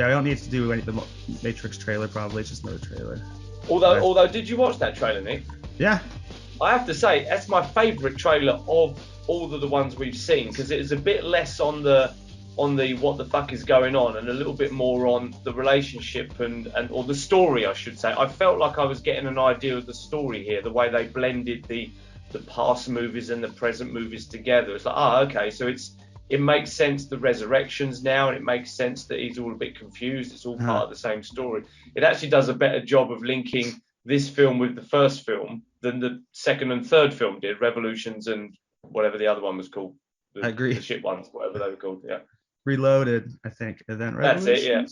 Yeah, we don't need to do the Matrix trailer. Probably it's just another trailer. Although, did you watch that trailer, Nick? Yeah. I have to say that's my favourite trailer of all of the ones we've seen, because it is a bit less on the what the fuck is going on and a little bit more on the relationship and or the story, I should say. I felt like I was getting an idea of the story here, the way they blended the past movies and the present movies together. It's like, okay, so it makes sense, the resurrections now, and it makes sense that he's all a bit confused. It's all part of the same story. It actually does a better job of linking this film with the first film than the second and third film did, Revolutions and whatever the other one was called. I agree. The shit ones, whatever they were called, yeah. Reloaded, I think, and then Revolutions. That's it, yeah.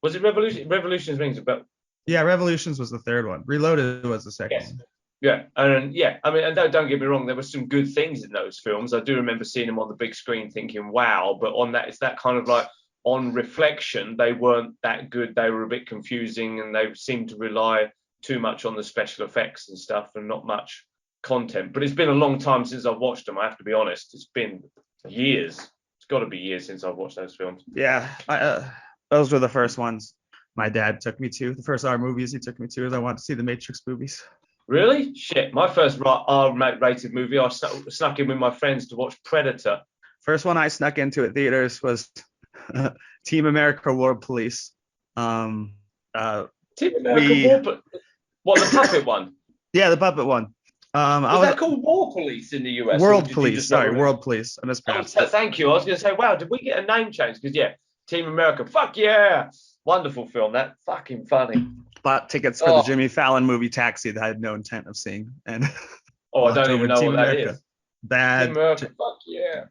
Was it Revolution? Revolutions rings a bell. Yeah, Revolutions was the third one. Reloaded was the second one. Yeah, and I mean, and don't get me wrong, there were some good things in those films. I do remember seeing them on the big screen, thinking, "Wow!" But on that, it's that kind of like, on reflection, they weren't that good. They were a bit confusing, and they seemed to rely too much on the special effects and stuff, and not much content. But it's been a long time since I've watched them. I have to be honest. It's been years. It's got to be years since I've watched those films. Yeah, those were the first ones my dad took me to. The first R movies he took me to, as I wanted to see the Matrix movies. Really? Shit. My first R-rated movie, I snuck in with my friends to watch Predator. First one I snuck into at theaters was Team America World Police. Team America War Police? What, the puppet one? Yeah, the puppet one. Was that called War Police in the US? World Police. Sorry, World Police. I mispronounced it. Thank you. I was going to say, wow, did we get a name change? Because, yeah, Team America. Fuck yeah. Wonderful film. That fucking funny. Bought tickets for the Jimmy Fallon movie Taxi that I had no intent of seeing. And I don't even know what that is. Bad. Team America. Fuck yeah.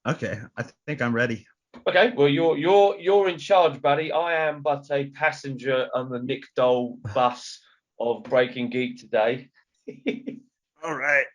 Okay, I think I'm ready. Okay, well, you're in charge, buddy. I am but a passenger on the Nick Dole bus of Breaking Geek today. All right.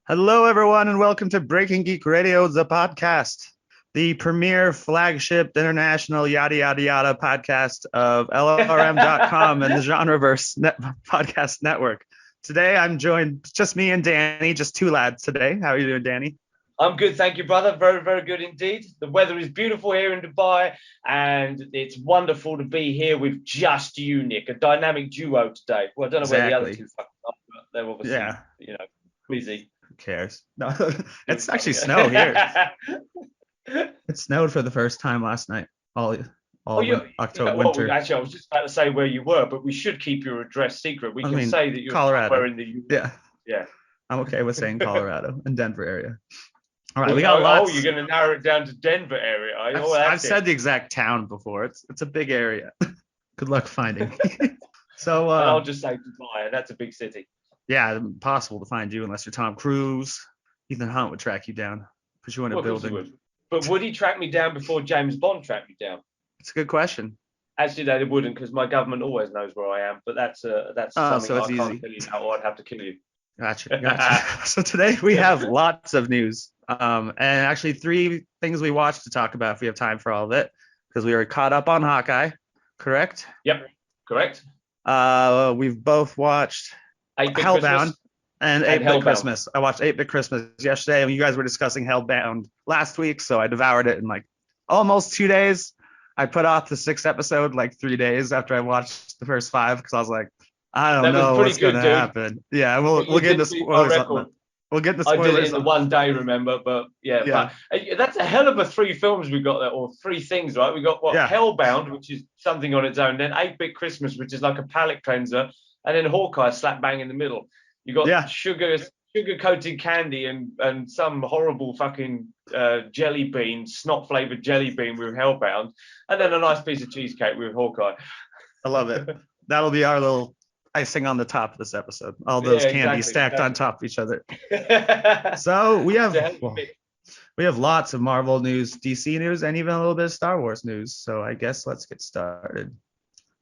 Hello, everyone, and welcome to Breaking Geek Radio, the podcast, the premier flagship international yada yada yada podcast of LRM.com and the Genreverse podcast network. Today, I'm joined, just me and Danny, just two lads today. How are you doing, Danny? I'm good, thank you, brother. Very, very good indeed. The weather is beautiful here in Dubai, and it's wonderful to be here with just you, Nick, a dynamic duo today. Well, I don't know where the other two fucking are, but they're obviously, busy. Who cares? No, it's actually snow here. It snowed for the first time last night. October, winter. Well, actually, I was just about to say where you were, but we should keep your address secret. We can say that you're Colorado. In the yeah. I'm okay with saying Colorado and Denver area. All right, we got lots. Oh, you're going to narrow it down to Denver area. I've said the exact town before. It's a big area. Good luck finding. So I'll just say Dubai, and that's a big city. Yeah, impossible to find you unless you're Tom Cruise. Ethan Hunt would track you down, put you in a building. But would he track me down before James Bond tracked me down? It's a good question. Actually, no, they wouldn't, because my government always knows where I am. But that's something I can't tell you now, or I'd have to kill you. Gotcha. So today we have lots of news, and actually 3 things we watched to talk about if we have time for all of it, because we were caught up on Hawkeye, correct? Yep, correct. We've both watched Hellbound and 8-Bit Christmas. I watched 8-Bit Christmas yesterday, and you guys were discussing Hellbound last week, so I devoured it in like almost 2 days. I put off the 6th episode like 3 days after I watched the first 5, because I was like, I don't know what's going to happen. Yeah, we'll get into spoilers. We'll get into spoilers. I did it in the one day, remember? But yeah. That's a hell of a 3 films we got there, or 3 things, right? We got Hellbound, which is something on its own, then 8-Bit Christmas, which is like a palate cleanser, and then Hawkeye slap bang in the middle. You got sugar-coated candy and some horrible fucking jelly bean, snot-flavored jelly bean with Hellbound, and then a nice piece of cheesecake with Hawkeye. I love it. That'll be our little icing on the top of this episode. All those candies stacked on top of each other. So we have lots of Marvel news, DC news, and even a little bit of Star Wars news. So I guess let's get started.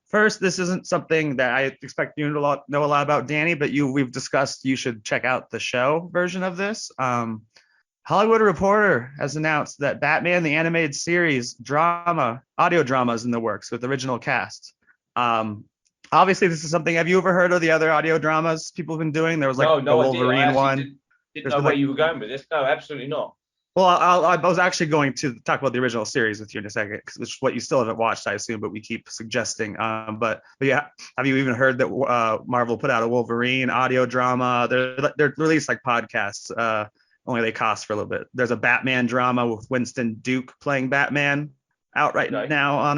First, this isn't something that I expect you to know a lot about, Danny, but we've discussed you should check out the show version of this. Hollywood Reporter has announced that Batman the Animated Series audio drama is in the works with original cast. Obviously, this is something. Have you ever heard of the other audio dramas people have been doing? There was like the Wolverine one. Didn't know where you were going with this. No, absolutely not. Well, I was actually going to talk about the original series with you in a second, which is what you still haven't watched, I assume, but we keep suggesting. But yeah, have you even heard that Marvel put out a Wolverine audio drama? They're released like podcasts. Only they cost for a little bit. There's a Batman drama with Winston Duke playing Batman out right now on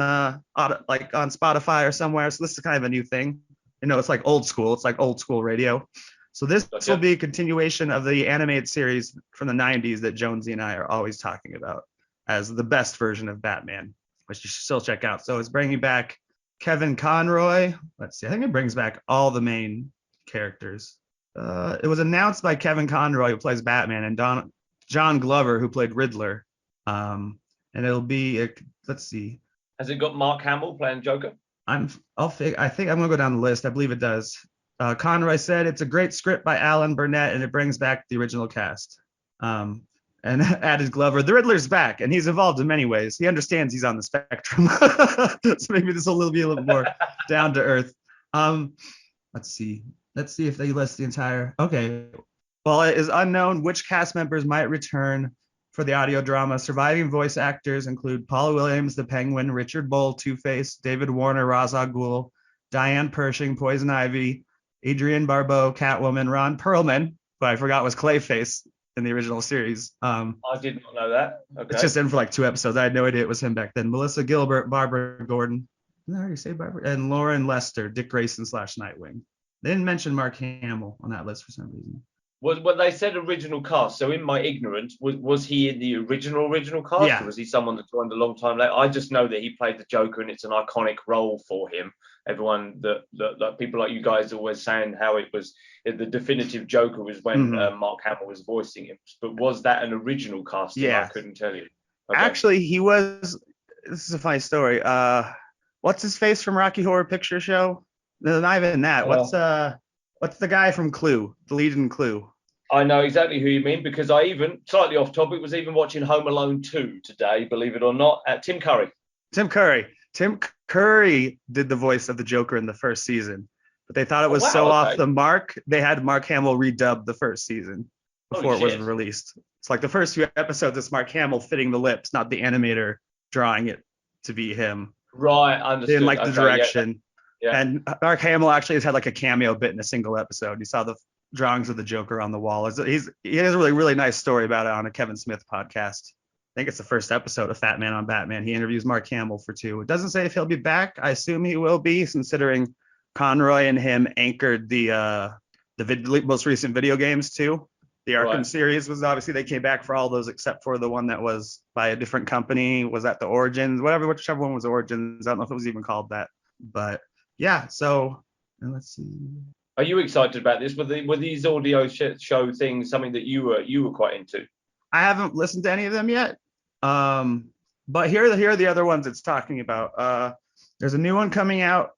Spotify or somewhere. So this is kind of a new thing. It's like old school. It's like old school radio. So this will be a continuation of the animated series from the 90s that Jonesy and I are always talking about as the best version of Batman, which you should still check out. So it's bringing back Kevin Conroy. Let's see. I think it brings back all the main characters. It was announced by Kevin Conroy, who plays Batman, and John Glover, who played Riddler. And it'll be, let's see. Has it got Mark Hamill playing Joker? I think I'm going to go down the list. I believe it does. Conroy said it's a great script by Alan Burnett, and it brings back the original cast. And added Glover, the Riddler's back, and he's involved in many ways. He understands he's on the spectrum. So maybe this will be a little more down to earth. Let's see if they list the entire. Okay. Well, it is unknown which cast members might return for the audio drama. Surviving voice actors include Paul Williams, the Penguin, Richard Bull, Two-Face, David Warner, Ra's al Ghul, Diane Pershing, Poison Ivy, Adrienne Barbeau, Catwoman, Ron Perlman, who I forgot was Clayface in the original series. I did not know that. Okay. It's just in for like 2 episodes. I had no idea it was him back then. Melissa Gilbert, Barbara Gordon. Did I already say Barbara? And Lauren Lester, Dick Grayson / Nightwing. They didn't mention Mark Hamill on that list for some reason. When they said original cast, so in my ignorance, was he in the original cast? Yeah. Or was he someone that joined a long time later? I just know that he played the Joker, and it's an iconic role for him. Everyone that people like you guys are always saying how it was the definitive Joker was when Mark Hamill was voicing him. But was that an original casting? Yeah. I couldn't tell you. Okay. Actually, he was. This is a funny story. What's his face from Rocky Horror Picture Show? No, not even that. What's the guy from Clue? The lead in Clue. I know exactly who you mean, because I even, slightly off topic, was even watching Home Alone 2 today, believe it or not, at Tim Curry. Tim Curry did the voice of the Joker in the first season, but they thought it was off the mark. They had Mark Hamill redub the first season before it was released. It's like the first few episodes, it's Mark Hamill fitting the lips, not the animator drawing it to be him. Right, understood. They didn't like the direction. Yeah. And Mark Hamill actually has had like a cameo bit in a single episode. You saw the drawings of the Joker on the wall. He has a really, really nice story about it on a Kevin Smith podcast. I think it's the first episode of Fat Man on Batman. He interviews Mark Hamill for 2. It doesn't say if he'll be back. I assume he will be, considering Conroy and him anchored the most recent video games too. The Arkham series was obviously, they came back for all those except for the one that was by a different company. Was that the Origins? Whichever one was Origins. I don't know if it was even called that. But yeah, so let's see. Are you excited about this? Were these audio show things something that you were quite into? I haven't listened to any of them yet. But here are the other ones it's talking about. There's a new one coming out.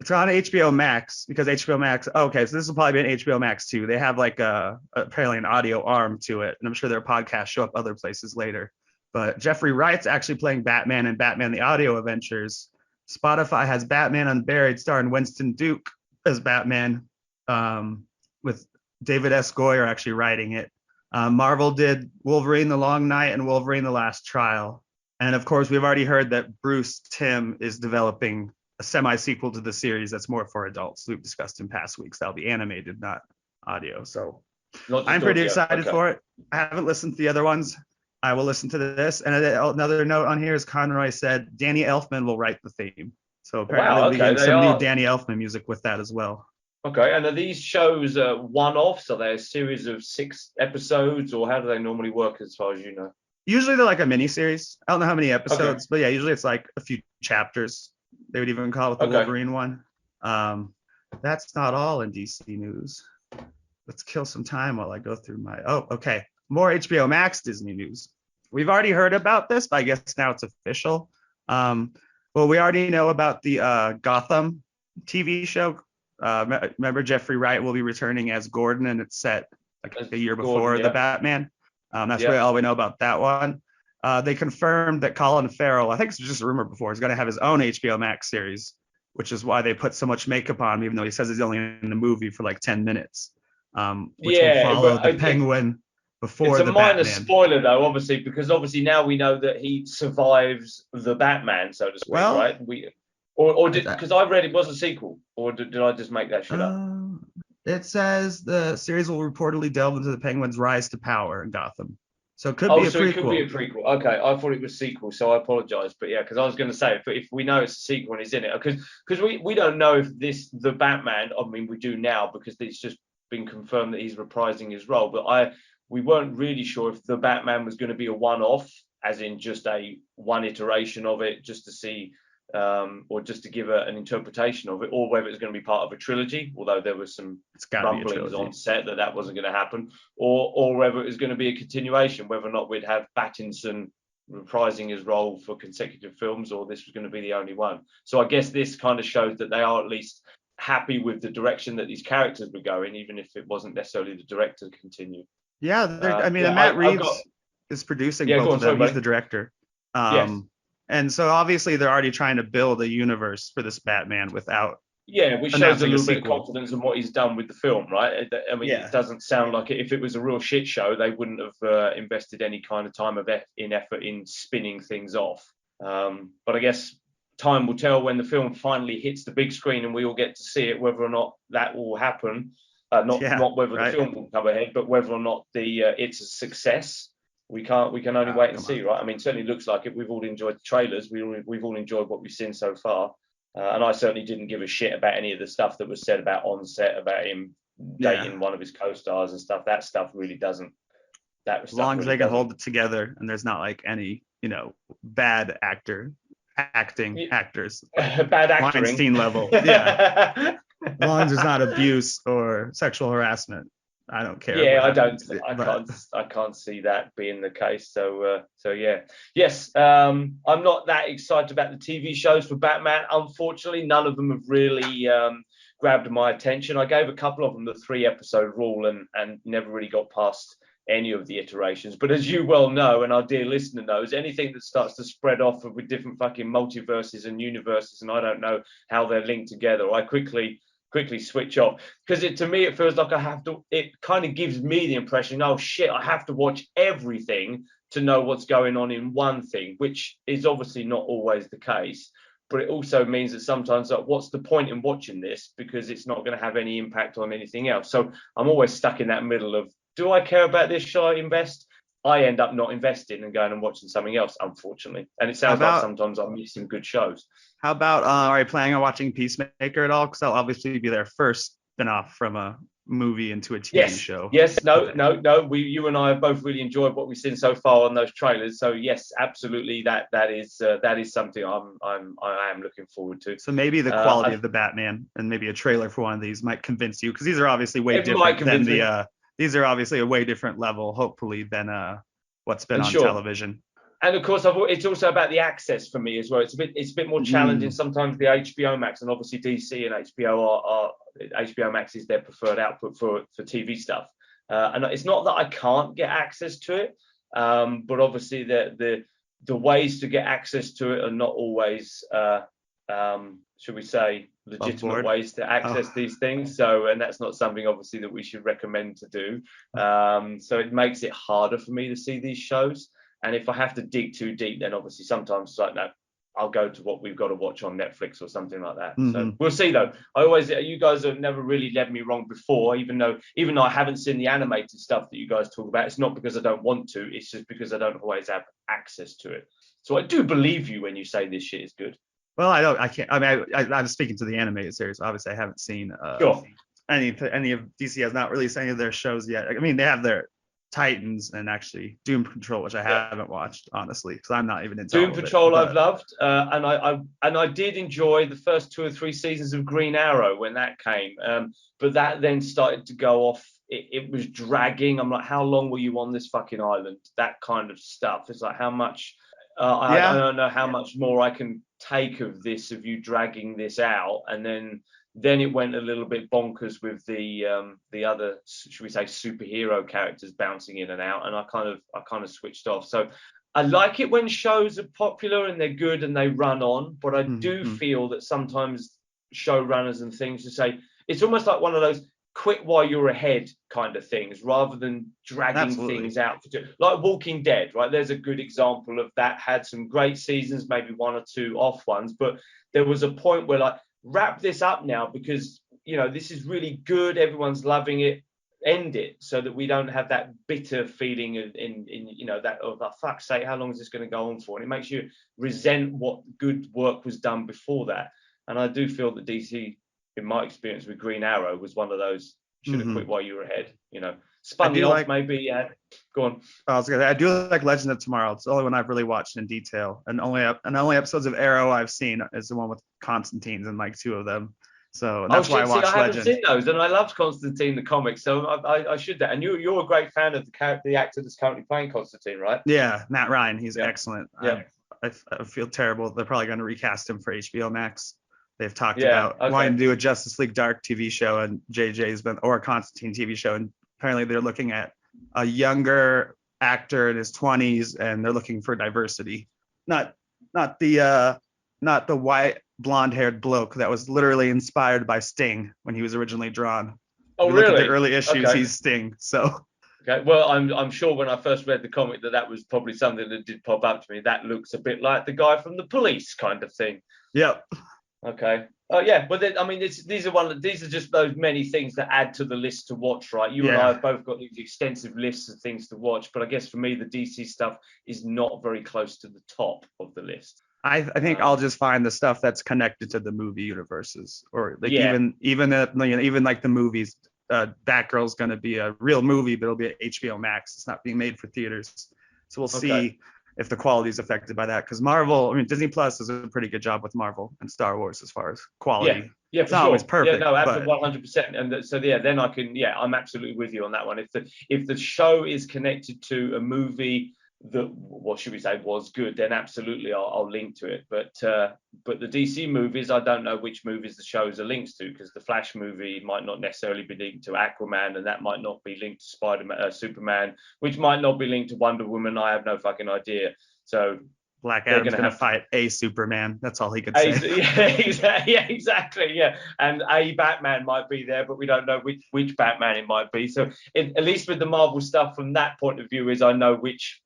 It's on HBO Max, because HBO Max. Okay, so this will probably be an HBO Max too. They have like apparently an audio arm to it, and I'm sure their podcasts show up other places later. But Jeffrey Wright's actually playing Batman in Batman: The Audio Adventures. Spotify has Batman Unburied, starring Winston Duke as Batman, with David S. Goyer actually writing it. Marvel did Wolverine: The Long Night and Wolverine: The Last Trial. And of course, we've already heard that Bruce Timm is developing a semi-sequel to the series that's more for adults. We've discussed in past weeks. That'll be animated, not audio. So I'm pretty excited for it. I haven't listened to the other ones. I will listen to this. And another note on here is Conroy said Danny Elfman will write the theme. So apparently we'll be getting some new Danny Elfman music with that as well. Okay, and are these shows one-offs? Are they a series of 6 episodes, or how do they normally work as far as you know? Usually they're like a mini-series. I don't know how many episodes, but yeah, usually it's like a few chapters. They would even call it the Wolverine one. That's not all in DC news. Let's kill some time while I go through my... Oh, okay. More HBO Max Disney news. We've already heard about this, but I guess now it's official. Well, we already know about the Gotham TV show. Remember, Jeffrey Wright will be returning as Gordon, and it's set like a year before the Batman. That's really all we know about that one. They confirmed that Colin Farrell, I think it's just a rumor before, is going to have his own HBO Max series, which is why they put so much makeup on him, even though he says he's only in the movie for like 10 minutes. Which will follow the Penguin before it's the a minor Batman. spoiler though, obviously, because obviously now we know that he survives the Batman, so to speak, right? Or did, because I read it was a sequel, or did I just make that shit up? It says the series will reportedly delve into the Penguin's rise to power in Gotham. So it could be a prequel. It could be a prequel. Okay, I thought it was sequel, so I apologize. But yeah, because I was going to say, if we know it's a sequel and he's in it, because we don't know if the Batman, I mean, we do now because it's just been confirmed that he's reprising his role. But we weren't really sure if the Batman was going to be a one-off, as in just a one iteration of it, just to see, or just to give an interpretation of it, or whether it's going to be part of a trilogy, although there was some rumblings on set that wasn't going to happen, or whether it was going to be a continuation, whether or not we'd have Pattinson reprising his role for consecutive films, or this was going to be the only one. So I guess this kind of shows that they are at least happy with the direction that these characters were going, even if it wasn't necessarily the director to continue. Yeah, Matt Reeves is producing both of them. He's the director. Yes. And so obviously they're already trying to build a universe for this Batman without. Yeah, which shows a little bit of confidence in what he's done with the film, right? I mean, It doesn't sound like it. If it was a real shit show, they wouldn't have invested any kind of time of effort in spinning things off. But I guess time will tell when the film finally hits the big screen and we all get to see it, whether or not that will happen. Not whether the film will come ahead, but whether or not it's a success. We can only wait and see, right? I mean, it certainly looks like it. We've all enjoyed the trailers. We've all enjoyed what we've seen so far. And I certainly didn't give a shit about any of the stuff that was said about on set, about him dating one of his co-stars and stuff. That stuff really doesn't. As long as they can hold it together and there's not like any, bad actors. Bad acting. Weinstein level. Yeah. As long as there's not abuse or sexual harassment, I don't care. Yeah, I can't see that being the case. So yeah. Yes, I'm not that excited about the TV shows for Batman. Unfortunately, none of them have really grabbed my attention. I gave a couple of them the 3-episode rule and never really got past any of the iterations. But as you well know, and our dear listener knows, anything that starts to spread off with different fucking multiverses and universes, and I don't know how they're linked together, I quickly switch off, because to me it feels like it kind of gives me the impression, oh shit, I have to watch everything to know what's going on in one thing, which is obviously not always the case. But it also means that sometimes, like, what's the point in watching this, because it's not going to have any impact on anything else. So I'm always stuck in that middle of, do I care about this? Shall I invest? I end up not investing and going and watching something else, unfortunately. And it sounds like sometimes I'm missing good shows. How about, are you planning on watching Peacemaker at all? Because that'll obviously be their first spinoff from a movie into a TV show. Yes, no. You and I have both really enjoyed what we've seen so far on those trailers. So yes, absolutely, that is something I am looking forward to. So maybe the quality of the Batman and maybe a trailer for one of these might convince you, because these are obviously way different than these are obviously a way different level, hopefully, than what's been on television. And of course, it's also about the access for me as well. It's a bit more challenging. Sometimes the HBO Max, and obviously DC and HBO HBO Max is their preferred output for TV stuff. And it's not that I can't get access to it, but obviously the ways to get access to it are not always, should we say, legitimate ways to access these things. So, and that's not something obviously that we should recommend to do. So it makes it harder for me to see these shows. And if I have to dig too deep, then obviously sometimes it's like, no, I'll go to what we've got to watch on Netflix or something like that. Mm-hmm. So we'll see though. You guys have never really led me wrong before, even though I haven't seen the animated stuff that you guys talk about. It's not because I don't want to, it's just because I don't always have access to it. So I do believe you when you say this shit is good. Well, I'm speaking to the animated series. Obviously I haven't seen any of DC has not released any of their shows yet. I mean, they have their Titans and actually Doom Patrol, which I haven't watched, honestly, because I'm not even into Doom Patrol. I've loved, and I did enjoy the first 2 or 3 seasons of Green Arrow when that came, but that then started to go off. It was dragging. I'm like, how long were you on this fucking island? That kind of stuff. It's like, how much? I don't know how much more I can take of this, of you dragging this out, and then it went a little bit bonkers with the other, should we say, superhero characters bouncing in and out, and I kind of switched off. So I like it when shows are popular and they're good and they run on, but I do feel that sometimes showrunners and things just say, it's almost like one of those, quit while you're ahead kind of things, rather than dragging things out. Like Walking Dead, right? There's a good example of that. Had some great seasons, maybe one or two off ones, but there was a point where like, wrap this up now, because this is really good, everyone's loving it, end it, so that we don't have that bitter feeling in that, oh, for fuck's sake, how long is this going to go on for? And it makes you resent what good work was done before that. And I do feel that DC, in my experience with Green Arrow, was one of those should have quit while you were ahead. Spun it off, maybe. Go on. I do like Legend of Tomorrow. It's the only one I've really watched in detail, and only episodes of Arrow I've seen is the one with Constantine's and like two of them. So that's why I watched Legend. I haven't seen those, and I loved Constantine the comic, so I should that. And you're a great fan of the actor that's currently playing Constantine, right? Yeah, Matt Ryan. He's excellent. Yeah. I feel terrible. They're probably going to recast him for HBO Max. They've talked about wanting to do a Justice League Dark TV show, and or a Constantine TV show, and apparently they're looking at a younger actor in his 20s, and they're looking for diversity. Not the white blonde-haired bloke that was literally inspired by Sting when he was originally drawn. Oh, really? Look at the early issues, he's Sting. So. Okay. Well, I'm sure when I first read the comic that was probably something that did pop up to me. That looks a bit like the guy from The Police kind of thing. Yep. Okay. Oh yeah, but these are just those many things that add to the list to watch, right? You and I have both got these extensive lists of things to watch, but I guess for me the DC stuff is not very close to the top of the list. I think I'll just find the stuff that's connected to the movie universes, or like even like the movies. Batgirl's going to be a real movie, but it'll be at HBO Max. It's not being made for theaters, so we'll see if the quality is affected by that. Because Marvel, Disney Plus does a pretty good job with Marvel and Star Wars as far as quality. Yeah, it's not always perfect. Yeah, no, absolutely, 100%. And so then I can, I'm absolutely with you on that one. If the show is connected to a movie that, what should we say, was good, then absolutely I'll link to it. But the DC movies, I don't know which movies the shows are linked to, because the Flash movie might not necessarily be linked to Aquaman, and that might not be linked to Spider-Man, Superman, which might not be linked to Wonder Woman. I have no fucking idea. So Black Adam's going to fight a Superman. That's all he could say. Yeah, exactly. Yeah, and a Batman might be there, but we don't know which Batman it might be. So at least with the Marvel stuff, from that point of view, is I know which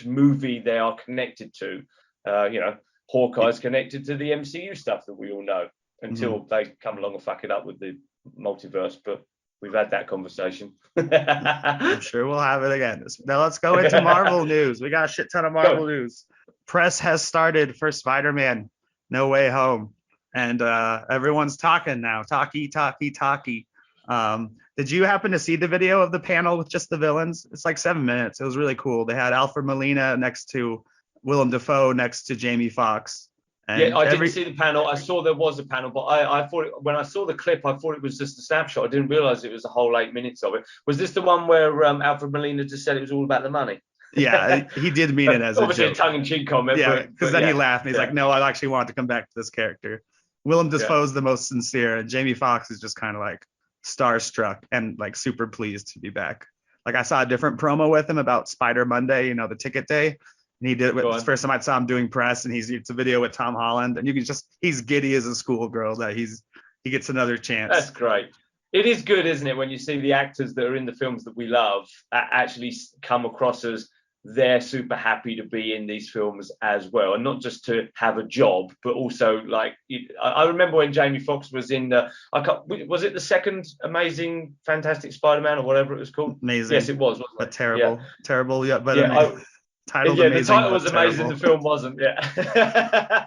movie they are connected to. Hawkeye's connected to the MCU stuff that we all know, until they come along and fuck it up with the multiverse. But we've had that conversation. I'm sure we'll have it again. Now let's go into Marvel news. We got a shit ton of Marvel news. Press has started for Spider-Man No Way Home, and everyone's talking now. Talkie. Did you happen to see the video of the panel with just the villains? It's like 7 minutes. It was really cool. They had Alfred Molina next to Willem Dafoe next to Jamie Foxx. Yeah, I didn't see the panel. I saw there was a panel, but I thought when I saw the clip, I thought it was just a snapshot. I didn't realize it was a whole 8 minutes of it. Was this the one where Alfred Molina just said it was all about the money? Yeah, he did mean it as obviously a joke. tongue-in-cheek comment. Yeah, because then he laughed and he's like, no, I actually want to come back to this character. Willem Dafoe's the most sincere, and Jamie Foxx is just kind of like starstruck and like super pleased to be back. Like I saw a different promo with him about Spider Monday, the ticket day. And he did it. It's the first time I saw him doing press, and it's a video with Tom Holland, and you can he's giddy as a schoolgirl that he gets another chance. That's great. It is good, isn't it, when you see the actors that are in the films that we love actually come across as they're super happy to be in these films as well, and not just to have a job, but also like I remember when Jamie Foxx was in was it the second Amazing Fantastic Spider-Man or whatever it was called? Amazing. Yes, it was. But terrible. Yeah, but yeah, amazing. The title was amazing. The film wasn't. Yeah.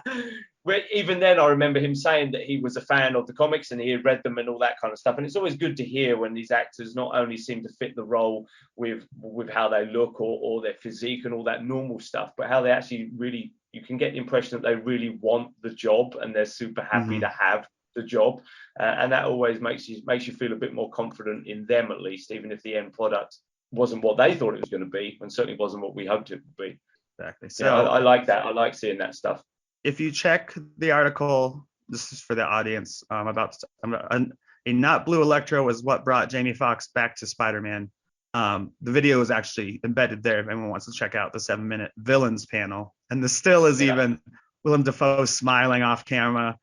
But even then, I remember him saying that he was a fan of the comics and he had read them and all that kind of stuff. And it's always good to hear when these actors not only seem to fit the role with how they look or their physique and all that normal stuff, but how they actually really, you can get the impression that they really want the job and they're super happy to have the job. And that always makes you feel a bit more confident in them, at least, even if the end product wasn't what they thought it was going to be and certainly wasn't what we hoped it would be. Exactly. So I like that. I like seeing that stuff. If you check the article, this is for the audience, about a not blue Electro was what brought Jamie Foxx back to Spider-Man. The video is actually embedded there if anyone wants to check out the 7-minute villains panel. And the still is even Willem Dafoe smiling off camera.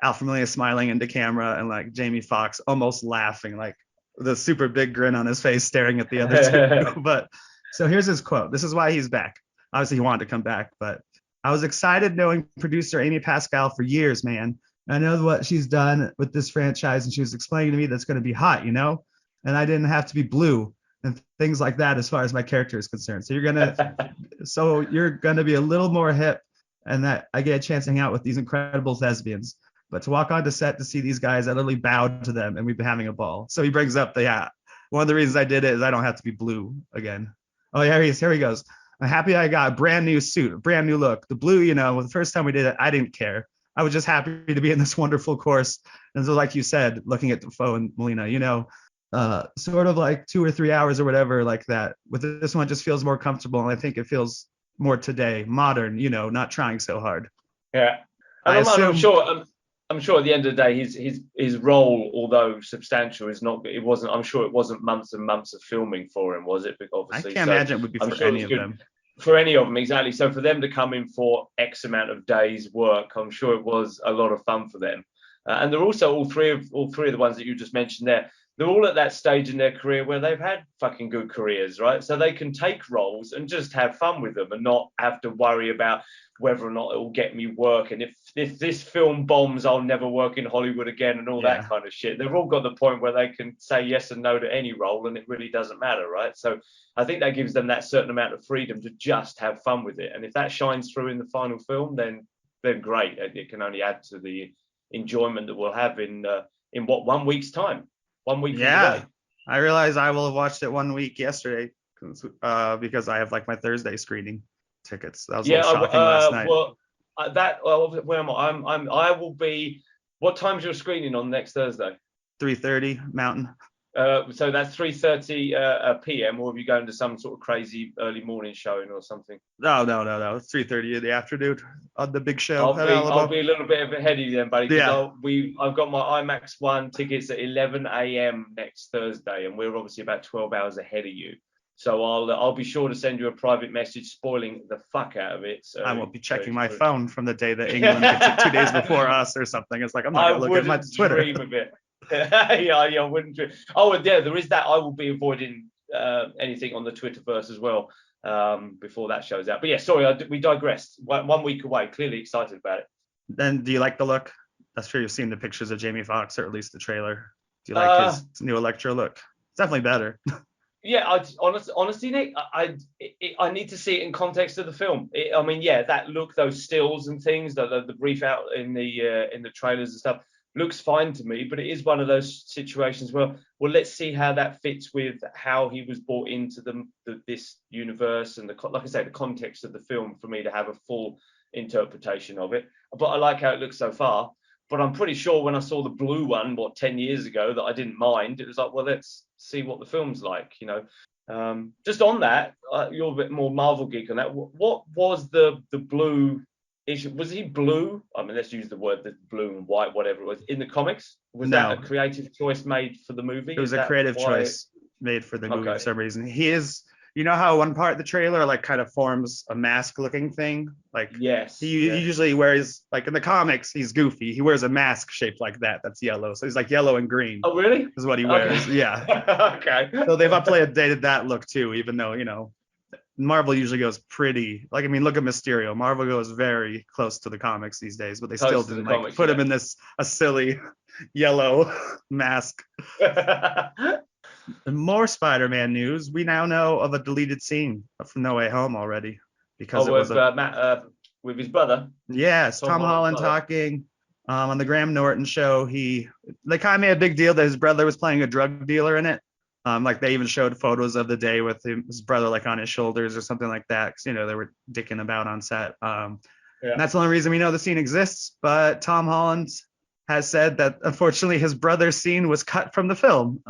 Alfred Molina smiling into camera and like Jamie Foxx almost laughing, like the super big grin on his face, staring at the other two. But so here's his quote. This is why he's back. Obviously, he wanted to come back, but I was excited knowing producer Amy Pascal for years, man. I know what she's done with this franchise, and she was explaining to me that's going to be hot, you know, and I didn't have to be blue and things like that as far as my character is concerned. So you're gonna be a little more hip, and that I get a chance to hang out with these incredible thespians. But to walk onto set to see these guys, I literally bowed to them, and we've been having a ball. So he brings up one of the reasons I did it is I don't have to be blue again. Oh yeah, here he goes. I'm happy I got a brand new suit, a brand new look. The blue, you know, the first time we did it, I didn't care. I was just happy to be in this wonderful course. And so, like you said, looking at Defoe and Molina, you know, sort of like 2 or 3 hours or whatever like that. With this one, it just feels more comfortable, and I think it feels more today, modern. You know, not trying so hard. Yeah, I'm sure. I'm sure at the end of the day, his role, although substantial, is not. It wasn't. I'm sure it wasn't months and months of filming for him, was it? Obviously, I can't imagine it would be for any of them. For any of them, exactly. So for them to come in for X amount of days' work, I'm sure it was a lot of fun for them. And they're also all three of the ones that you just mentioned there. They're all at that stage in their career where they've had fucking good careers, right? So they can take roles and just have fun with them and not have to worry about whether or not it will get me work. And if this film bombs, I'll never work in Hollywood again and all that kind of shit. They've all got the point where they can say yes and no to any role, and it really doesn't matter, right? So I think that gives them that certain amount of freedom to just have fun with it. And if that shines through in the final film, then great. It can only add to the enjoyment that we'll have in 1 week's time. 1 week. Yeah, I realized I will have watched it 1 week yesterday because I have like my Thursday screening tickets. That was a little shocking last night. Where am I? I will be. What time's your screening on next Thursday? 3:30 Mountain. So that's 3:30 p.m. or have you going to some sort of crazy early morning showing or something? No. It's 3:30 in the afternoon on the big show. I'll be a little bit ahead of you then, buddy. Yeah. I've got my IMAX 1 tickets at 11 a.m. next Thursday, and we're obviously about 12 hours ahead of you. So I'll be sure to send you a private message spoiling the fuck out of it. So, I won't be checking my phone from the day that England gets it 2 days before us or something. It's like I'm not gonna look at my Twitter. I wouldn't dream of it. Yeah, I wouldn't dream. Oh, and there is that. I will be avoiding anything on the Twitterverse as well before that shows out. But yeah, sorry, we digressed. 1 week away. Clearly excited about it. Then, do you like the look? I'm sure you've seen the pictures of Jamie Foxx, or at least the trailer. Do you like his new Electro look? It's definitely better. Yeah, honestly, Nick, I need to see it in context of the film. I mean, yeah, that look, those stills and things, the brief out in the trailers and stuff, looks fine to me. But it is one of those situations where, well, let's see how that fits with how he was brought into this universe and like I say, the context of the film for me to have a full interpretation of it. But I like how it looks so far. But I'm pretty sure when I saw the blue one, 10 years ago, that I didn't mind. It was like, well, let's see what the film's like, you know. Just on that, you're a bit more Marvel geek on that. What was the blue issue? Was he blue? I mean, let's use the word the blue and white, whatever it was, in the comics. Was that a creative choice made for the movie? It was a creative choice made for the movie for some reason. He is. You know how one part of the trailer like kind of forms a mask-looking thing? Like he usually wears, like in the comics, he's goofy. He wears a mask shaped like that. That's yellow. So he's like yellow and green. Oh, really? Is what he wears. Yeah. Okay. So they've updated that look too, even though, you know, Marvel usually goes pretty, like, I mean, look at Mysterio. Marvel goes very close to the comics these days, but they still didn't like put him in a silly yellow mask. More Spider-Man news. We now know of a deleted scene from No Way Home already because it was Matt, with his brother. Yes, Tom Holland talking on the Graham Norton show. They kind of made a big deal that his brother was playing a drug dealer in it. Like they even showed photos of the day with his brother like on his shoulders or something like that, because you know they were dicking about on set. And that's the only reason we know the scene exists. But Tom Holland has said that unfortunately his brother's scene was cut from the film.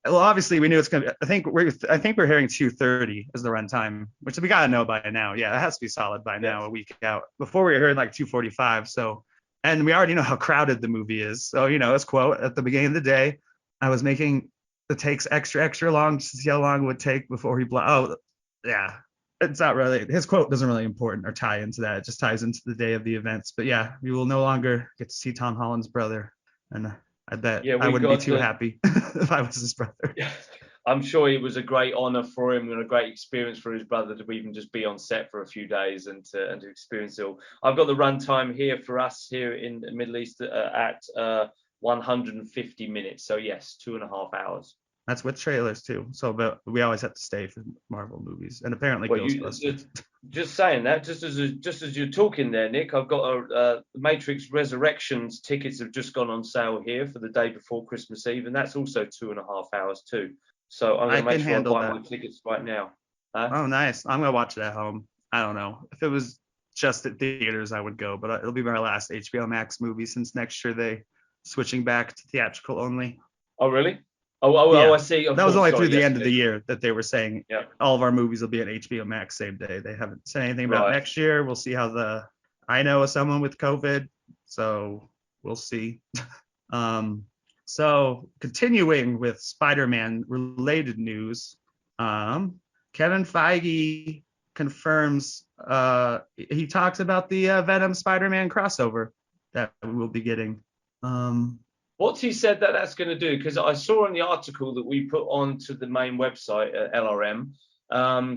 Well, obviously we knew it's gonna. I think we're hearing 2:30 as the runtime, which we gotta know by now. Yeah, it has to be solid by now, a week out. Before we were hearing like 2:45. So, and we already know how crowded the movie is. So you know, his quote at the beginning of the day, I was making the takes extra long to see how long it would take before he Oh, yeah. it's not really, his quote doesn't really important or tie into that. It just ties into the day of the events. But yeah, we will no longer get to see Tom Holland's brother. And I bet I wouldn't be too happy if I was his brother. I'm sure it was a great honor for him and a great experience for his brother to even just be on set for a few days and to experience it all. I've got the runtime here for us here in the Middle East at 150 minutes. So yes, 2.5 hours. That's with trailers too. So, but we always have to stay for Marvel movies, and apparently Ghostbusters. Just saying that, just as you're talking there, Nick, I've got a Matrix Resurrections tickets have just gone on sale here for the day before Christmas Eve, and that's also 2.5 hours too. So I'm gonna make sure I buy my tickets right now. Oh, nice! I'm gonna watch it at home. I don't know if it was just at theaters, I would go, but it'll be my last HBO Max movie since next year they switching back to theatrical only. Oh, really? Oh, I see. That was only through the end of the year that they were saying all of our movies will be on HBO Max same day. They haven't said anything about next year. We'll see how I know someone with COVID, so we'll see. So continuing with Spider-Man related news, Kevin Feige confirms he talks about the Venom Spider-Man crossover that we will be getting. What's he said that's going to do? Because I saw in the article that we put onto the main website at LRM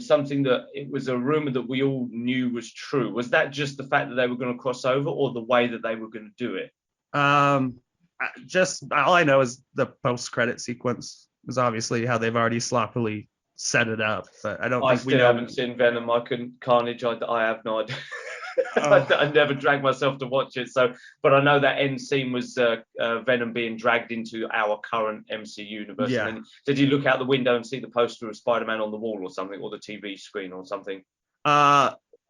something that it was a rumor that we all knew was true. Was that just the fact that they were going to cross over, or the way that they were going to do it? Just all I know is the post-credit sequence is obviously how they've already sloppily set it up. But I don't think we know. I haven't seen Venom. Carnage. I have no idea. I never dragged myself to watch it, but I know that end scene was Venom being dragged into our current MCU universe. Yeah. And then, did you look out the window and see the poster of Spider-Man on the wall or something, or the TV screen or something?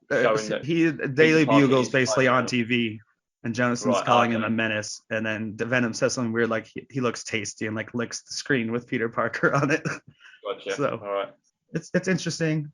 Daily Bugle's basically on TV, and Jonason's calling him a menace, and then the Venom says something weird like he looks tasty and like licks the screen with Peter Parker on it. Gotcha. So all right, it's interesting.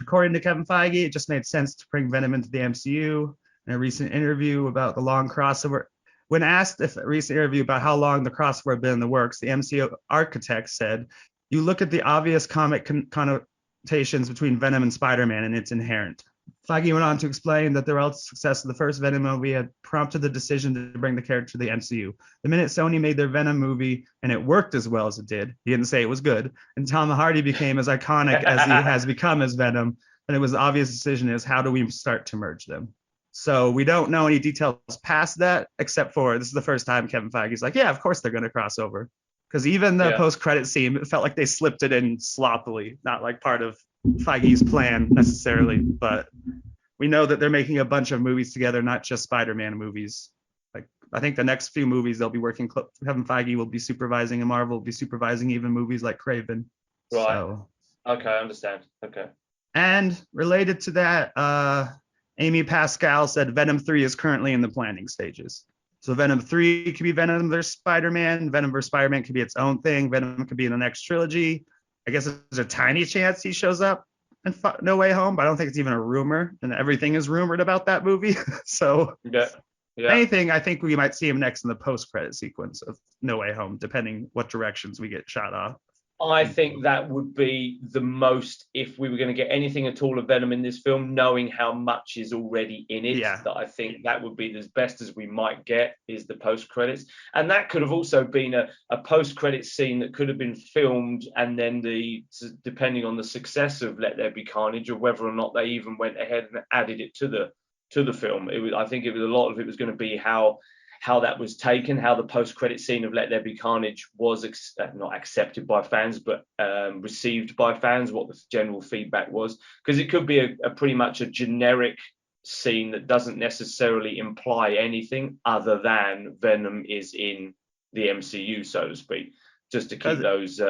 According to Kevin Feige, it just made sense to bring Venom into the MCU. In a recent interview about the long crossover, when asked if a recent interview about how long the crossover had been in the works, the MCU architect said, "You look at the obvious comic connotations between Venom and Spider-Man, and it's inherent." Feige went on to explain that the relative success of the first Venom movie had prompted the decision to bring the character to the MCU. The minute Sony made their Venom movie and it worked as well as it did, he didn't say it was good, and Tom Hardy became as iconic as he has become as Venom, and it was the obvious decision is how do we start to merge them? So we don't know any details past that, except for this is the first time Kevin Feige's like, yeah, of course they're going to cross over. Because even the post-credit scene, it felt like they slipped it in sloppily, not like part of Feige's plan necessarily, but we know that they're making a bunch of movies together, not just Spider-Man movies. Like I think the next few movies they'll be working. Kevin Feige will be supervising, and Marvel will be supervising even movies like Craven. Right. So, okay, I understand. Okay. And related to that, Amy Pascal said Venom 3 is currently in the planning stages. So Venom 3 could be Venom vs. Spider-Man. Venom vs. Spider-Man could be its own thing. Venom could be in the next trilogy. I guess there's a tiny chance he shows up in No Way Home, but I don't think it's even a rumor. And everything is rumored about that movie. So anything, I think we might see him next in the post-credit sequence of No Way Home, depending what directions we get shot off. I think that would be the most, if we were going to get anything at all of Venom in this film, knowing how much is already in it, that I think that would be as best as we might get is the post-credits. And that could have also been a post-credit scene that could have been filmed, and then depending on the success of Let There Be Carnage, or whether or not they even went ahead and added it to the film. I think it was a lot of it was going to be how that was taken, how the post-credit scene of Let There Be Carnage was not accepted by fans, but received by fans, what the general feedback was. Because it could be a pretty much a generic scene that doesn't necessarily imply anything other than Venom is in the MCU, so to speak, just to keep those,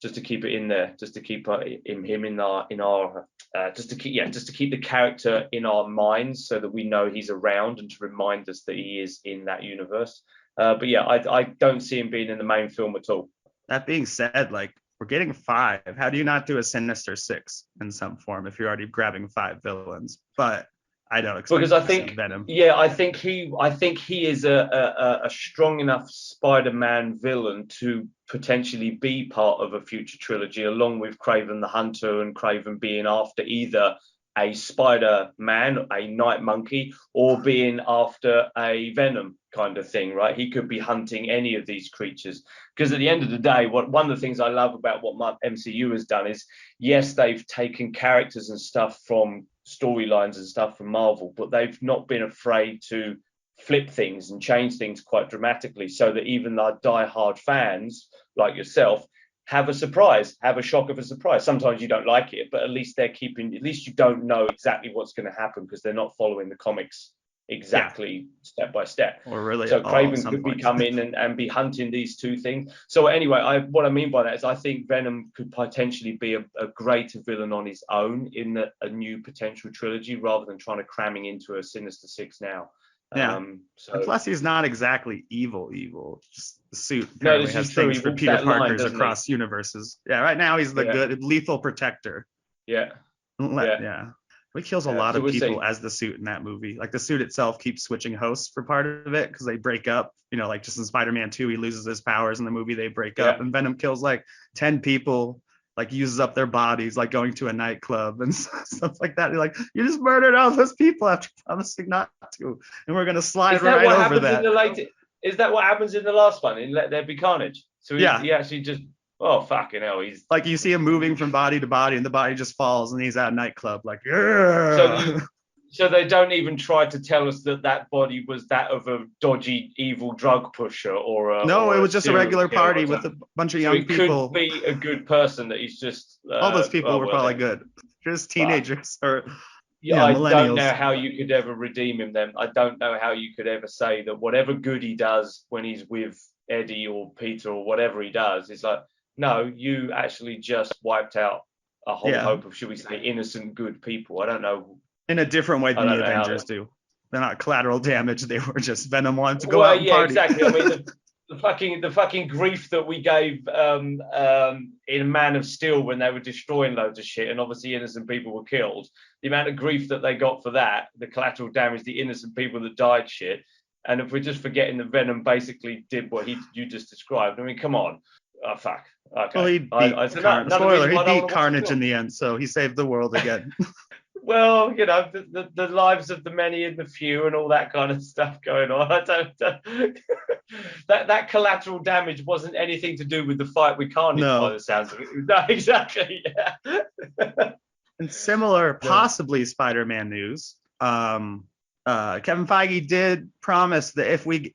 just to keep it in there, just to keep him in our just to keep the character in our minds so that we know he's around and to remind us that he is in that universe. But yeah, I don't see him being in the main film at all. That being said, like we're getting 5. How do you not do a Sinister 6 in some form if you're already grabbing 5 villains? But I don't expect because I think Venom. Yeah, I think he is a strong enough Spider-Man villain to potentially be part of a future trilogy, along with Kraven the Hunter, and Kraven being after either a Spider-Man, a Night Monkey, or being after a Venom kind of thing, right? He could be hunting any of these creatures. Because at the end of the day, one of the things I love about what my MCU has done is, yes, they've taken characters and stuff from storylines and stuff from Marvel, but they've not been afraid to flip things and change things quite dramatically, so that even our die-hard fans like yourself have a surprise, have a shock of a surprise. Sometimes you don't like it, but at least you don't know exactly what's going to happen, because they're not following the comics exactly step by step. Or really, so Kraven could be come in and be hunting these two things. So anyway, what I mean by that is I think Venom could potentially be a greater villain on his own in a new potential trilogy, rather than trying to cramming into a Sinister Six now. Yeah. And plus, he's not exactly evil. Just the suit apparently has things for Peter Parkers across universes. Yeah, right now he's the good lethal protector. Yeah. He kills a lot of people as the suit in that movie. Like, the suit itself keeps switching hosts for part of it because they break up. You know, like just in Spider-Man 2, he loses his powers. In the movie, they break up, and Venom kills like 10 people. Like, uses up their bodies, like going to a nightclub and stuff like that. You're like, you just murdered all those people after promising not to, and we're gonna slide right over that. Is that what happens in the last one? In Let There Be Carnage? So he actually just, oh fucking hell, he's like, you see him moving from body to body, and the body just falls, and he's at a nightclub, like, yeah. So they don't even try to tell us that body was that of a dodgy, evil drug pusher, it was just a regular party with a bunch of young people. Could be a good person that he's just. All those people were probably good, just teenagers or I millennials. don't know how you could ever redeem him. Then I don't know how you could ever say that whatever good he does when he's with Eddie or Peter or whatever he does, it's like, no, you actually just wiped out a whole hope of, should we say, innocent good people. I don't know. In a different way than the Avengers do. They're not collateral damage. They were just Venom wanted to go out and party. Exactly. I mean, the fucking grief that we gave in Man of Steel when they were destroying loads of shit, and obviously innocent people were killed. The amount of grief that they got for that, the collateral damage, the innocent people that died, shit. And if we're just forgetting that Venom basically did what you just described, I mean, come on. Oh, fuck. Okay. Well, he beat Carnage in the end, so he saved the world again. Well, you know, the lives of the many and the few and all that kind of stuff going on. I don't that collateral damage wasn't anything to do with the fight with Carnage, by the sounds of it. No, exactly. Yeah. And similar, possibly Spider-Man news. Kevin Feige did promise that if we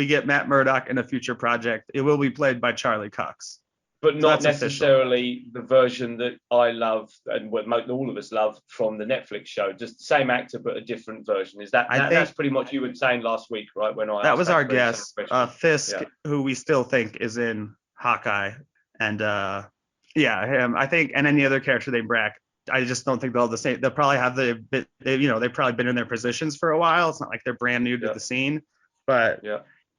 get Matt Murdock in a future project, it will be played by Charlie Cox. But not necessarily the version that I love and what all of us love from the Netflix show. Just the same actor, but a different version. Is that's pretty much you were saying last week, right? When that was our guest, Fisk, who we still think is in Hawkeye, and him. I think, and any other character they bring. I just don't think they'll the same. They'll probably have they've probably been in their positions for a while. It's not like they're brand new to the scene, but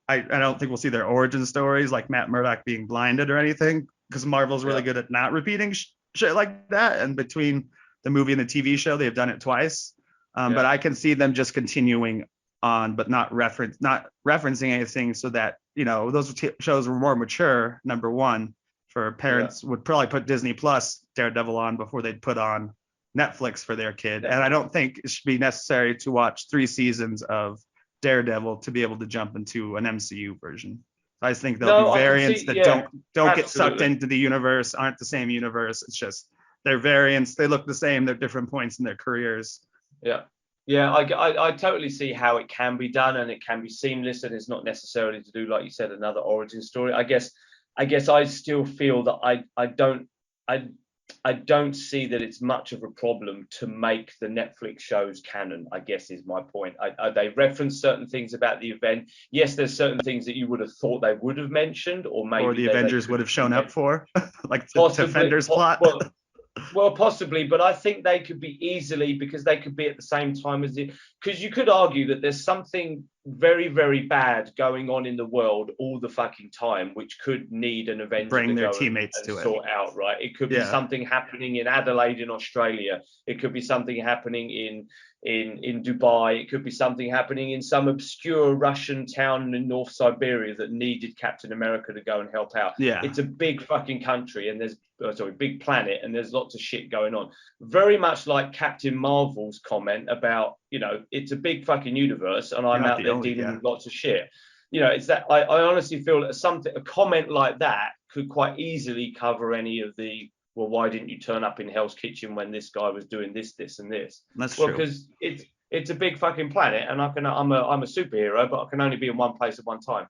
I don't think we'll see their origin stories, like Matt Murdock being blinded or anything, because Marvel's really good at not repeating shit like that. And between the movie and the TV show, they've done it twice. But I can see them just continuing on, but not referencing anything, so that, you know, those shows were more mature. Number one, for parents would probably put Disney Plus Daredevil on before they'd put on Netflix for their kid. And I don't think it should be necessary to watch 3 seasons of Daredevil to be able to jump into an MCU version. I just think there'll be variants that don't get sucked into the universe, aren't the same universe. It's just they're variants. They look the same. They're different points in their careers. Yeah. I totally see how it can be done, and it can be seamless, and it's not necessarily to do, like you said, another origin story. I guess I still feel that I don't see that it's much of a problem to make the Netflix shows canon, I guess is my point. They reference certain things about the event. Yes, there's certain things that you would have thought they would have mentioned, or maybe the Avengers would have shown up for, like the Defenders plot. Well, possibly, but I think they could be easily, because they could be at the same time as because you could argue that there's something very, very bad going on in the world all the fucking time, which could need an Avenger Bring to their go teammates and to it. sort out, right? It could be something happening in Adelaide in Australia. It could be something happening in Dubai. It could be something happening in some obscure Russian town in North Siberia that needed Captain America to go and help out. Yeah. It's a big fucking country, and big planet, and there's lots of shit going on. Very much like Captain Marvel's comment about, it's a big fucking universe, and I'm out there dealing with lots of shit. It's that I honestly feel that a comment like that could quite easily cover any of the, well, why didn't you turn up in Hell's Kitchen when this guy was doing this, and this? That's true. Because it's a big fucking planet, and I'm a superhero, but I can only be in one place at one time.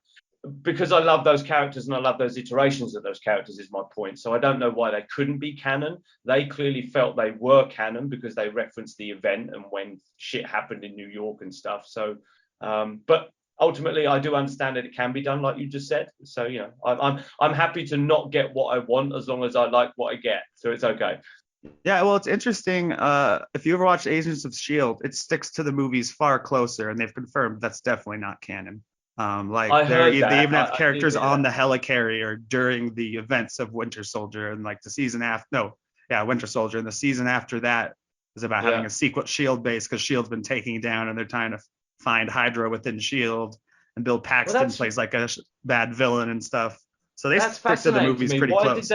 Because I love those characters and I love those iterations of those characters is my point. So I don't know why they couldn't be canon. They clearly felt they were canon because they referenced the event and when shit happened in New York and stuff. So, but ultimately I do understand that it can be done like you just said. So, I'm happy to not get what I want as long as I like what I get. So it's okay. Yeah, well, it's interesting. If you ever watch Agents of S.H.I.E.L.D., it sticks to the movies far closer, and they've confirmed that's definitely not canon. They even have characters on the helicarrier during the events of Winter Soldier, and like the season after, Winter Soldier, and the season after that is about having a secret S.H.I.E.L.D. base because S.H.I.E.L.D.'s been taken down, and they're trying to find Hydra within S.H.I.E.L.D. and Bill Paxton plays like a bad villain and stuff. So they stick to the movies pretty close.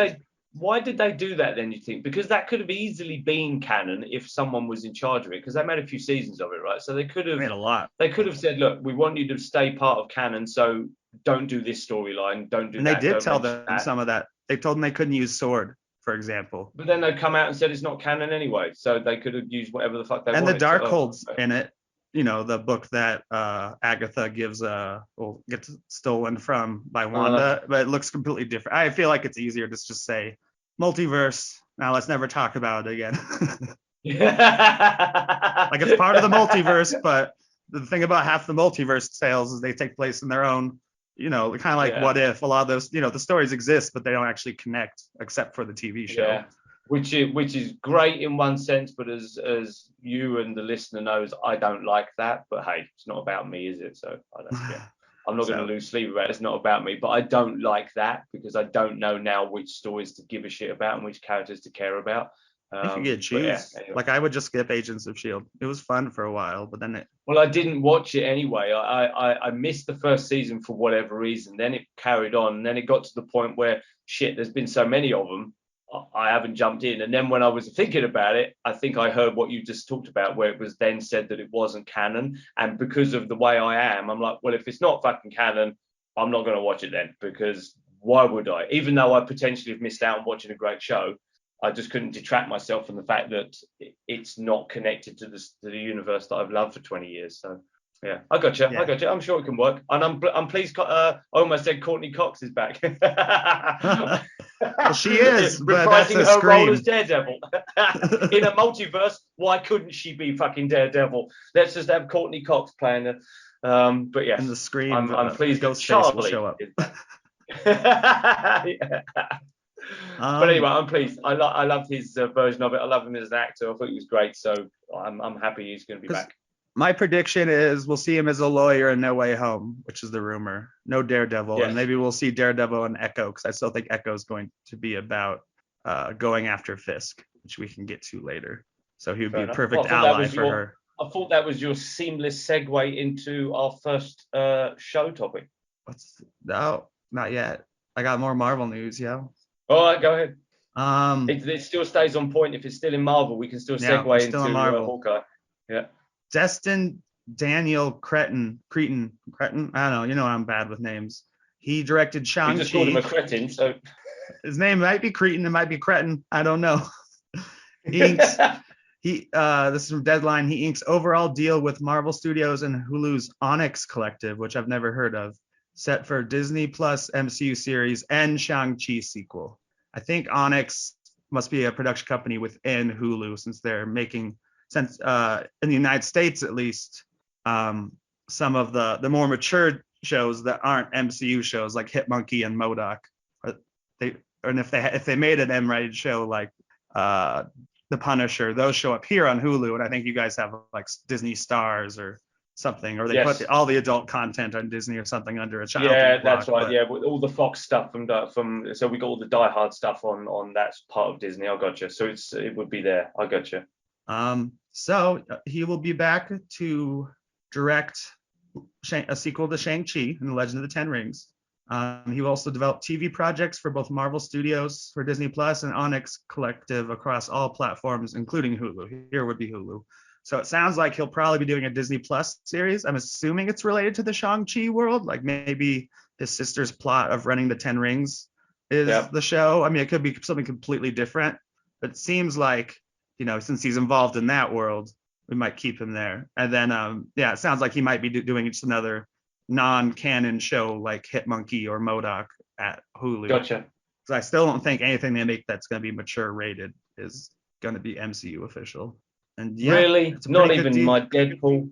Why did they do that then, you think? Because that could have easily been canon if someone was in charge of it, because they made a few seasons of it, right? So they could have made a lot. They could have said, look, we want you to stay part of canon, so don't do this storyline, don't do that. And they did tell them some of that. They told them they couldn't use sword, for example. But then they come out and said it's not canon anyway, so they could have used whatever the fuck they wanted. And the Darkhold's in it. The book that Agatha gets stolen from by Wanda, but it looks completely different. I feel like it's easier to just say multiverse. Now let's never talk about it again. Like it's part of the multiverse, but the thing about half the multiverse sales is they take place in their own, kind of like What If. A lot of those, the stories exist, but they don't actually connect except for the TV show. Yeah. Which is great in one sense, but as you and the listener knows, I don't like that. But hey, it's not about me, is it? So I don't care. I'm not going to lose sleep about it. It's not about me, but I don't like that because I don't know now which stories to give a shit about and which characters to care about. If you could choose, anyway. Like I would just skip Agents of S.H.I.E.L.D. It was fun for a while, but then Well, I didn't watch it anyway. I missed the first season for whatever reason. Then it carried on. And then it got to the point where, there's been so many of them. I haven't jumped in. And then when I was thinking about it, I think I heard what you just talked about, where it was then said that it wasn't canon. And because of the way I am, I'm like, well, if it's not fucking canon, I'm not going to watch it then, because why would I? Even though I potentially have missed out on watching a great show, I just couldn't detract myself from the fact that it's not connected to the universe that I've loved for 20 years. So yeah, I got you. I'm sure it can work, and I'm pleased. I almost said Courtney Cox is back. Well, she is, but reprising her role as Daredevil in a multiverse. Why couldn't she be fucking Daredevil? Let's just have Courtney Cox playing it. But yes, and the Scream. I'm pleased that Charlie will show up. Yeah. But anyway, I'm pleased. I loved his version of it. I love him as an actor. I thought he was great. So I'm happy he's going to be back. My prediction is we'll see him as a lawyer in No Way Home, which is the rumor. No Daredevil, and maybe we'll see Daredevil and Echo, because I still think Echo is going to be about going after Fisk, which we can get to later. So he would be a perfect ally for her. I thought that was your seamless segue into our first show topic. No, not yet. I got more Marvel news, yo. All right, go ahead. It still stays on point. If it's still in Marvel, we can still segue into Hawkeye. Yeah. Destin Daniel Cretton. I don't know. You know I'm bad with names. He directed Shang-Chi. You just called him a cretin, so his name might be Cretin, it might be Cretton. I don't know. This is from Deadline. He inks overall deal with Marvel Studios and Hulu's Onyx Collective, which I've never heard of, set for Disney Plus MCU series and Shang-Chi sequel. I think Onyx must be a production company within Hulu, since they're making sense in the United States, at least. Some of the more mature shows that aren't MCU shows, like Hit Monkey and MODOK, if they made an M-rated show like The Punisher, those show up here on Hulu, and I think you guys have like Disney Stars or something, or they put all the adult content on Disney or something under a child. Yeah, that's right. Yeah, with all the Fox stuff so we got all the Die Hard stuff on that part of Disney. I gotcha. So it would be there. I gotcha. So he will be back to direct a sequel to Shang-Chi and the Legend of the Ten Rings. He will also develop TV projects for both Marvel Studios for Disney Plus and Onyx Collective across all platforms, including Hulu. Here would be Hulu. So it sounds like he'll probably be doing a Disney Plus series. I'm assuming it's related to the Shang-Chi world, like maybe his sister's plot of running the Ten Rings is the show. I mean, it could be something completely different, but it seems like, since he's involved in that world, we might keep him there. And then, it sounds like he might be doing just another non-canon show like Hitmonkey or MODOK at Hulu. Gotcha. Because I still don't think anything they make that's going to be mature rated is going to be MCU official. And really, not even my Deadpool.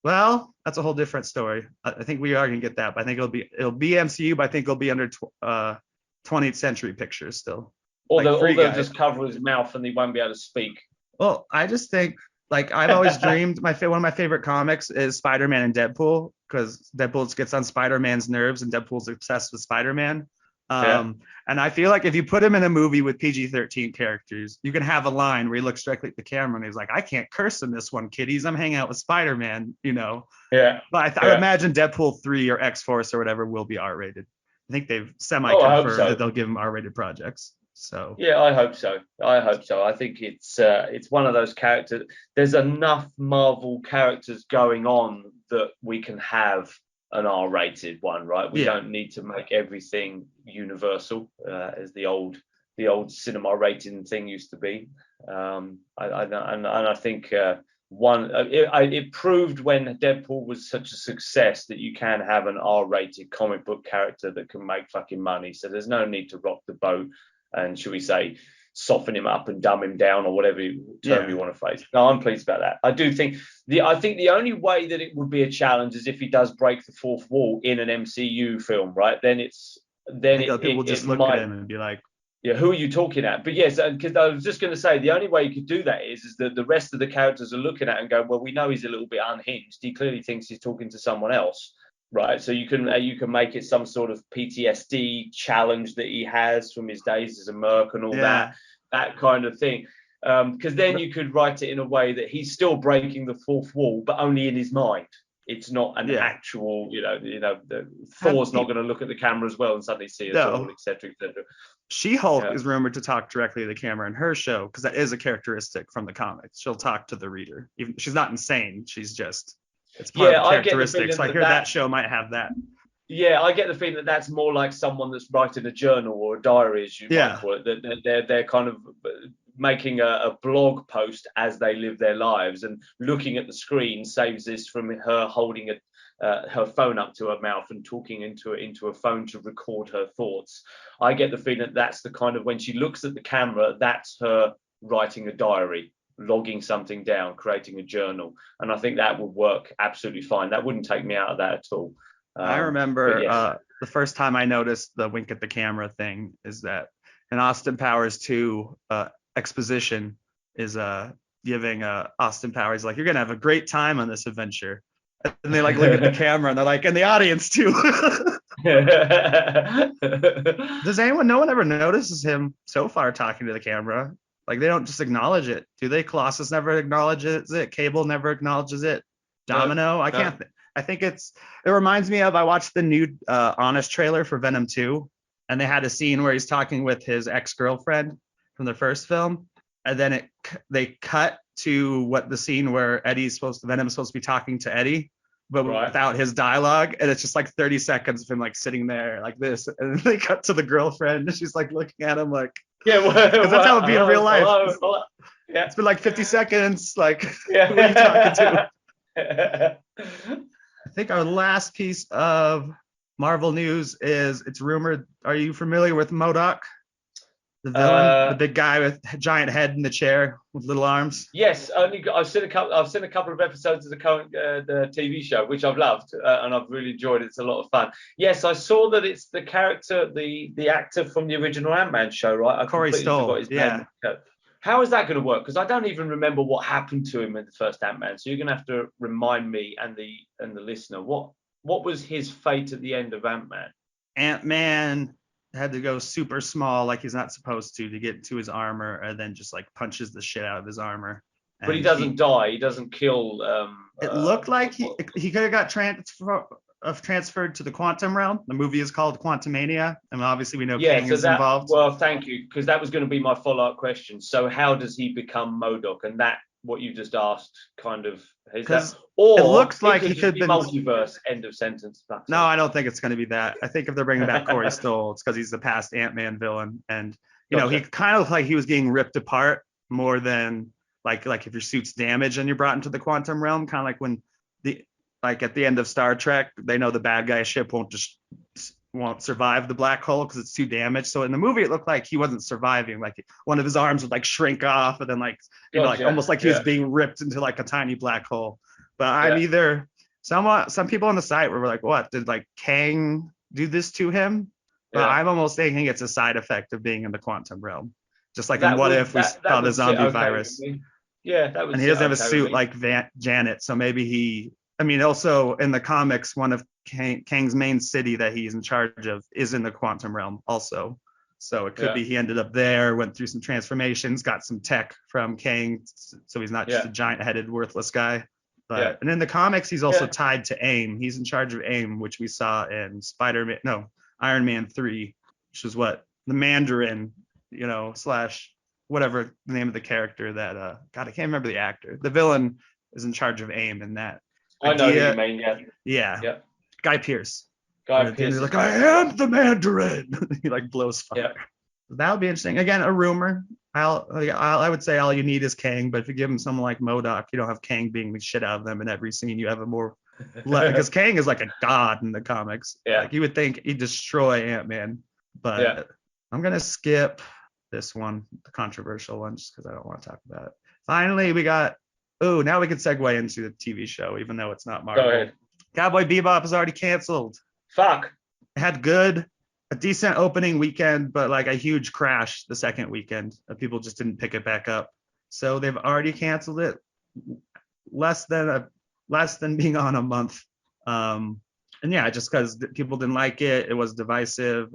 Well, that's a whole different story. I think we are going to get that, but I think it'll be MCU, but I think it'll be under 20th Century Pictures still. Or they'll just cover his mouth and he won't be able to speak. Well, I just think, I've always dreamed, one of my favorite comics is Spider-Man and Deadpool, because Deadpool gets on Spider-Man's nerves and Deadpool's obsessed with Spider-Man. And I feel like if you put him in a movie with PG-13 characters, you can have a line where he looks directly at the camera and he's like, I can't curse in this one, kiddies. I'm hanging out with Spider-Man, Yeah. But I imagine Deadpool 3 or X-Force or whatever will be R-rated. I think they've semi-confirmed that they'll give him R-rated projects. So yeah, I hope so. I think it's one of those characters. There's enough Marvel characters going on that we can have an R-rated one, right? We don't need to make everything universal, as the old cinema rating thing used to be. I think it proved when Deadpool was such a success that you can have an R-rated comic book character that can make fucking money. So there's no need to rock the boat and, should we say, soften him up and dumb him down, or whatever term you want to phrase. No, I'm pleased about that. I think the only way that it would be a challenge is if he does break the fourth wall in an MCU film, right? Then people will just look at him and be like, yeah, who are you talking at? But yes, because I was just going to say, the only way you could do that is that the rest of the characters are looking at and go, well, we know he's a little bit unhinged. He clearly thinks he's talking to someone else. Right, so you can make it some sort of PTSD challenge that he has from his days as a merc and all that kind of thing. Because then you could write it in a way that he's still breaking the fourth wall, but only in his mind. It's not an actual, Thor's not going to look at the camera as well and suddenly see it all, etc., etc. She-Hulk is rumored to talk directly to the camera in her show, because that is a characteristic from the comics. She'll talk to the reader. Even she's not insane. She's just. It's part of the characteristics. I hear that show might have that. Yeah, I get the feeling that that's more like someone that's writing a journal or a diary, as you might call it. That they're kind of making a blog post as they live their lives, and looking at the screen saves this from her holding her phone up to her mouth and talking into a phone to record her thoughts. I get the feeling that that's the kind of, when she looks at the camera, that's her writing a diary, logging something down, creating a journal, and I think that would work absolutely fine. That wouldn't take me out of that at all. I remember the first time I noticed the wink at the camera thing is that in Austin Powers 2, exposition is giving Austin Powers, like, you're gonna have a great time on this adventure, and they look at the camera and they're like, and the audience too. No one ever notices him so far talking to the camera? Like, they don't just acknowledge it, do they? Colossus never acknowledges it. Cable never acknowledges it. Domino, I can't. I think it reminds me of, I watched the new Honest trailer for Venom 2, and they had a scene where he's talking with his ex-girlfriend from the first film, and then they cut to the scene where Venom's supposed to be talking to Eddie, but without his dialogue, and it's just like 30 seconds of him like sitting there like this, and then they cut to the girlfriend, and she's like looking at him like, because that's how it'd be in real life. Hello. Yeah. It's been like 50 seconds. Like, who are you talking to? I think our last piece of Marvel news is, it's rumored. Are you familiar with MODOK, the villain, the big guy with a giant head in the chair with little arms? Yes, I've seen a couple of episodes of the TV show, which I've loved, and I've really enjoyed it. It's a lot of fun. Yes, I saw that it's the character, the actor from the original Ant-Man show, right? Corey Stoll. His name. How is that going to work? Because I don't even remember what happened to him in the first Ant-Man. So you're going to have to remind me and the listener what was his fate at the end of Ant-Man. Ant-Man had to go super small, like he's not supposed to get to his armor, and then just like punches the shit out of his armor. But he doesn't die. He doesn't kill. It looked like he could have got transferred to the quantum realm. The movie is called Quantumania, and obviously we know Kang is involved. Well, thank you, because that was going to be my follow-up question. So how does he become MODOK? And that, what you just asked, kind of is that, or it looks like he could be multiverse. End of sentence. No, I don't think it's going to be that. I think if they're bringing back Corey Stoll, it's because he's the past Ant-Man villain, and you know he kind of like he was getting ripped apart more than like if your suit's damaged and you're brought into the quantum realm, kind of like when at the end of Star Trek, they know the bad guy ship won't survive the black hole because it's too damaged. So in the movie, it looked like he wasn't surviving. Like one of his arms would like shrink off, and then almost like he was being ripped into like a tiny black hole. But I'm either some people on the site were like, "What did like Kang do this to him?" But I'm almost thinking it's a side effect of being in the quantum realm, just like in What If we saw the zombie virus. Yeah, that was. And he doesn't have a suit like Janet, so maybe he. I mean, also in the comics, one of Kang's main city that he's in charge of is in the quantum realm also. So it could be he ended up there, went through some transformations, got some tech from Kang, so he's not just a giant-headed, worthless guy. But and in the comics, he's also tied to AIM. He's in charge of AIM, which we saw in Iron Man 3, which is what the Mandarin, / whatever the name of the character that God, I can't remember the actor. The villain is in charge of AIM in that. I know who you mean, yeah. Guy Pearce. He's like, I am the Mandarin. He like blows fire. That would be interesting. Again, a rumor. I would say all you need is Kang, but if you give him someone like MODOK, you don't have Kang being the shit out of them in every scene. You have a more because Kang is like a god in the comics. Like you would think he'd destroy Ant-Man, but I'm gonna skip this one, the controversial one, just because I don't want to talk about it. Finally, we got. Oh, now we can segue into the TV show, even though it's not Marvel. Go ahead. Cowboy Bebop is already canceled. Fuck. It had a decent opening weekend, but like a huge crash the second weekend. People just didn't pick it back up. So they've already canceled it. Less than being on a month. And yeah, just because people didn't like it. It was divisive.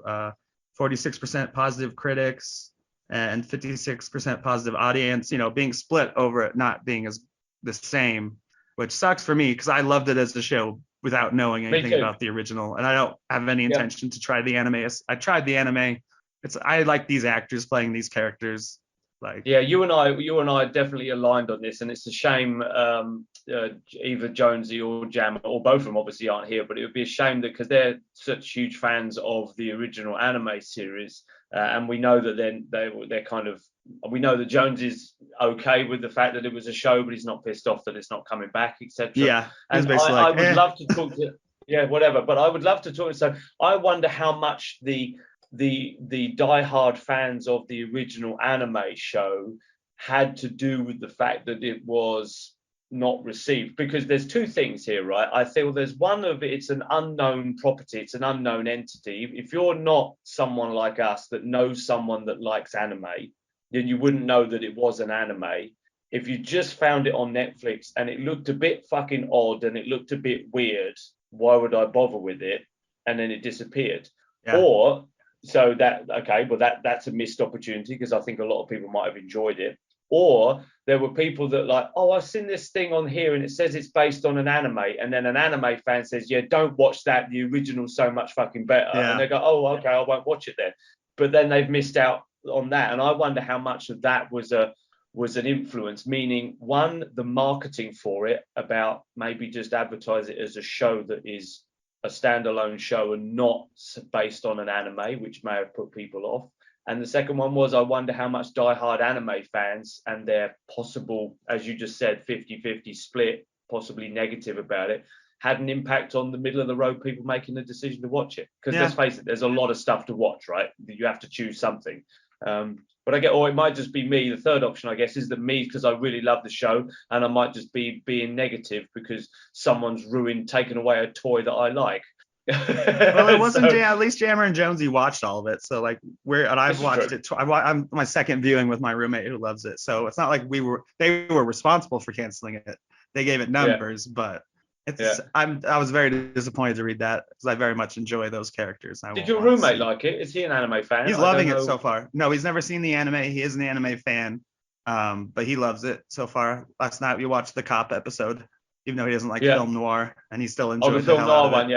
46% positive critics and 56% positive audience. Being split over it not being as the same, which sucks for me because I loved it as a show without knowing anything about the original, and I don't have any intention to try the anime. I tried the anime. I like these actors playing these characters. You and I definitely aligned on this, and it's a shame either Jonesy or Jam or both of them obviously aren't here, but it would be a shame that because they're such huge fans of the original anime series, and we know that they're kind of. We know that Jones is okay with the fact that it was a show, but he's not pissed off that it's not coming back, etc. Yeah, and I would love to talk to whatever, but I would love to talk. So I wonder how much the diehard fans of the original anime show had to do with the fact that it was not received, because there's two things here, right? I feel there's one of it's an unknown property, it's an unknown entity. If you're not someone like us that knows someone that likes anime, then you wouldn't know that it was an anime. If you just found it on Netflix and it looked a bit fucking odd and it looked a bit weird, why would I bother with it? And then it disappeared. Or so that's a missed opportunity, because I think a lot of people might have enjoyed it. Or there were people that like, oh, I've seen this thing on here and it says it's based on an anime, and then an anime fan says, yeah, don't watch that, the original's so much fucking better. And they go, oh, okay, I won't watch it then. But then they've missed out on that, and I wonder how much of that was an influence, meaning one, the marketing for it, about maybe just advertise it as a show that is a standalone show and not based on an anime, which may have put people off. And the second one was, I wonder how much diehard anime fans and their possible, as you just said, 50-50 split, possibly negative about it, had an impact on the middle of the road people making the decision to watch it. Because let's face it, there's a lot of stuff to watch, right? You have to choose something. But I get, or it might just be me. The third option, I guess, is that me, because I really love the show, and I might just be being negative because someone's taken away a toy that I like. Well, it wasn't at least Jammer and Jonesy watched all of it, so like I've watched it. I'm my second viewing with my roommate who loves it, so it's not like they were responsible for canceling it. They gave it numbers, but I was very disappointed to read that because I very much enjoy those characters. Did your roommate like it? Is he an anime fan? He's loving it so far. No, he's never seen the anime. He is an anime fan, but he loves it so far. Last night we watched the Cop episode, even though he doesn't like film noir, and he still enjoyed the film noir one.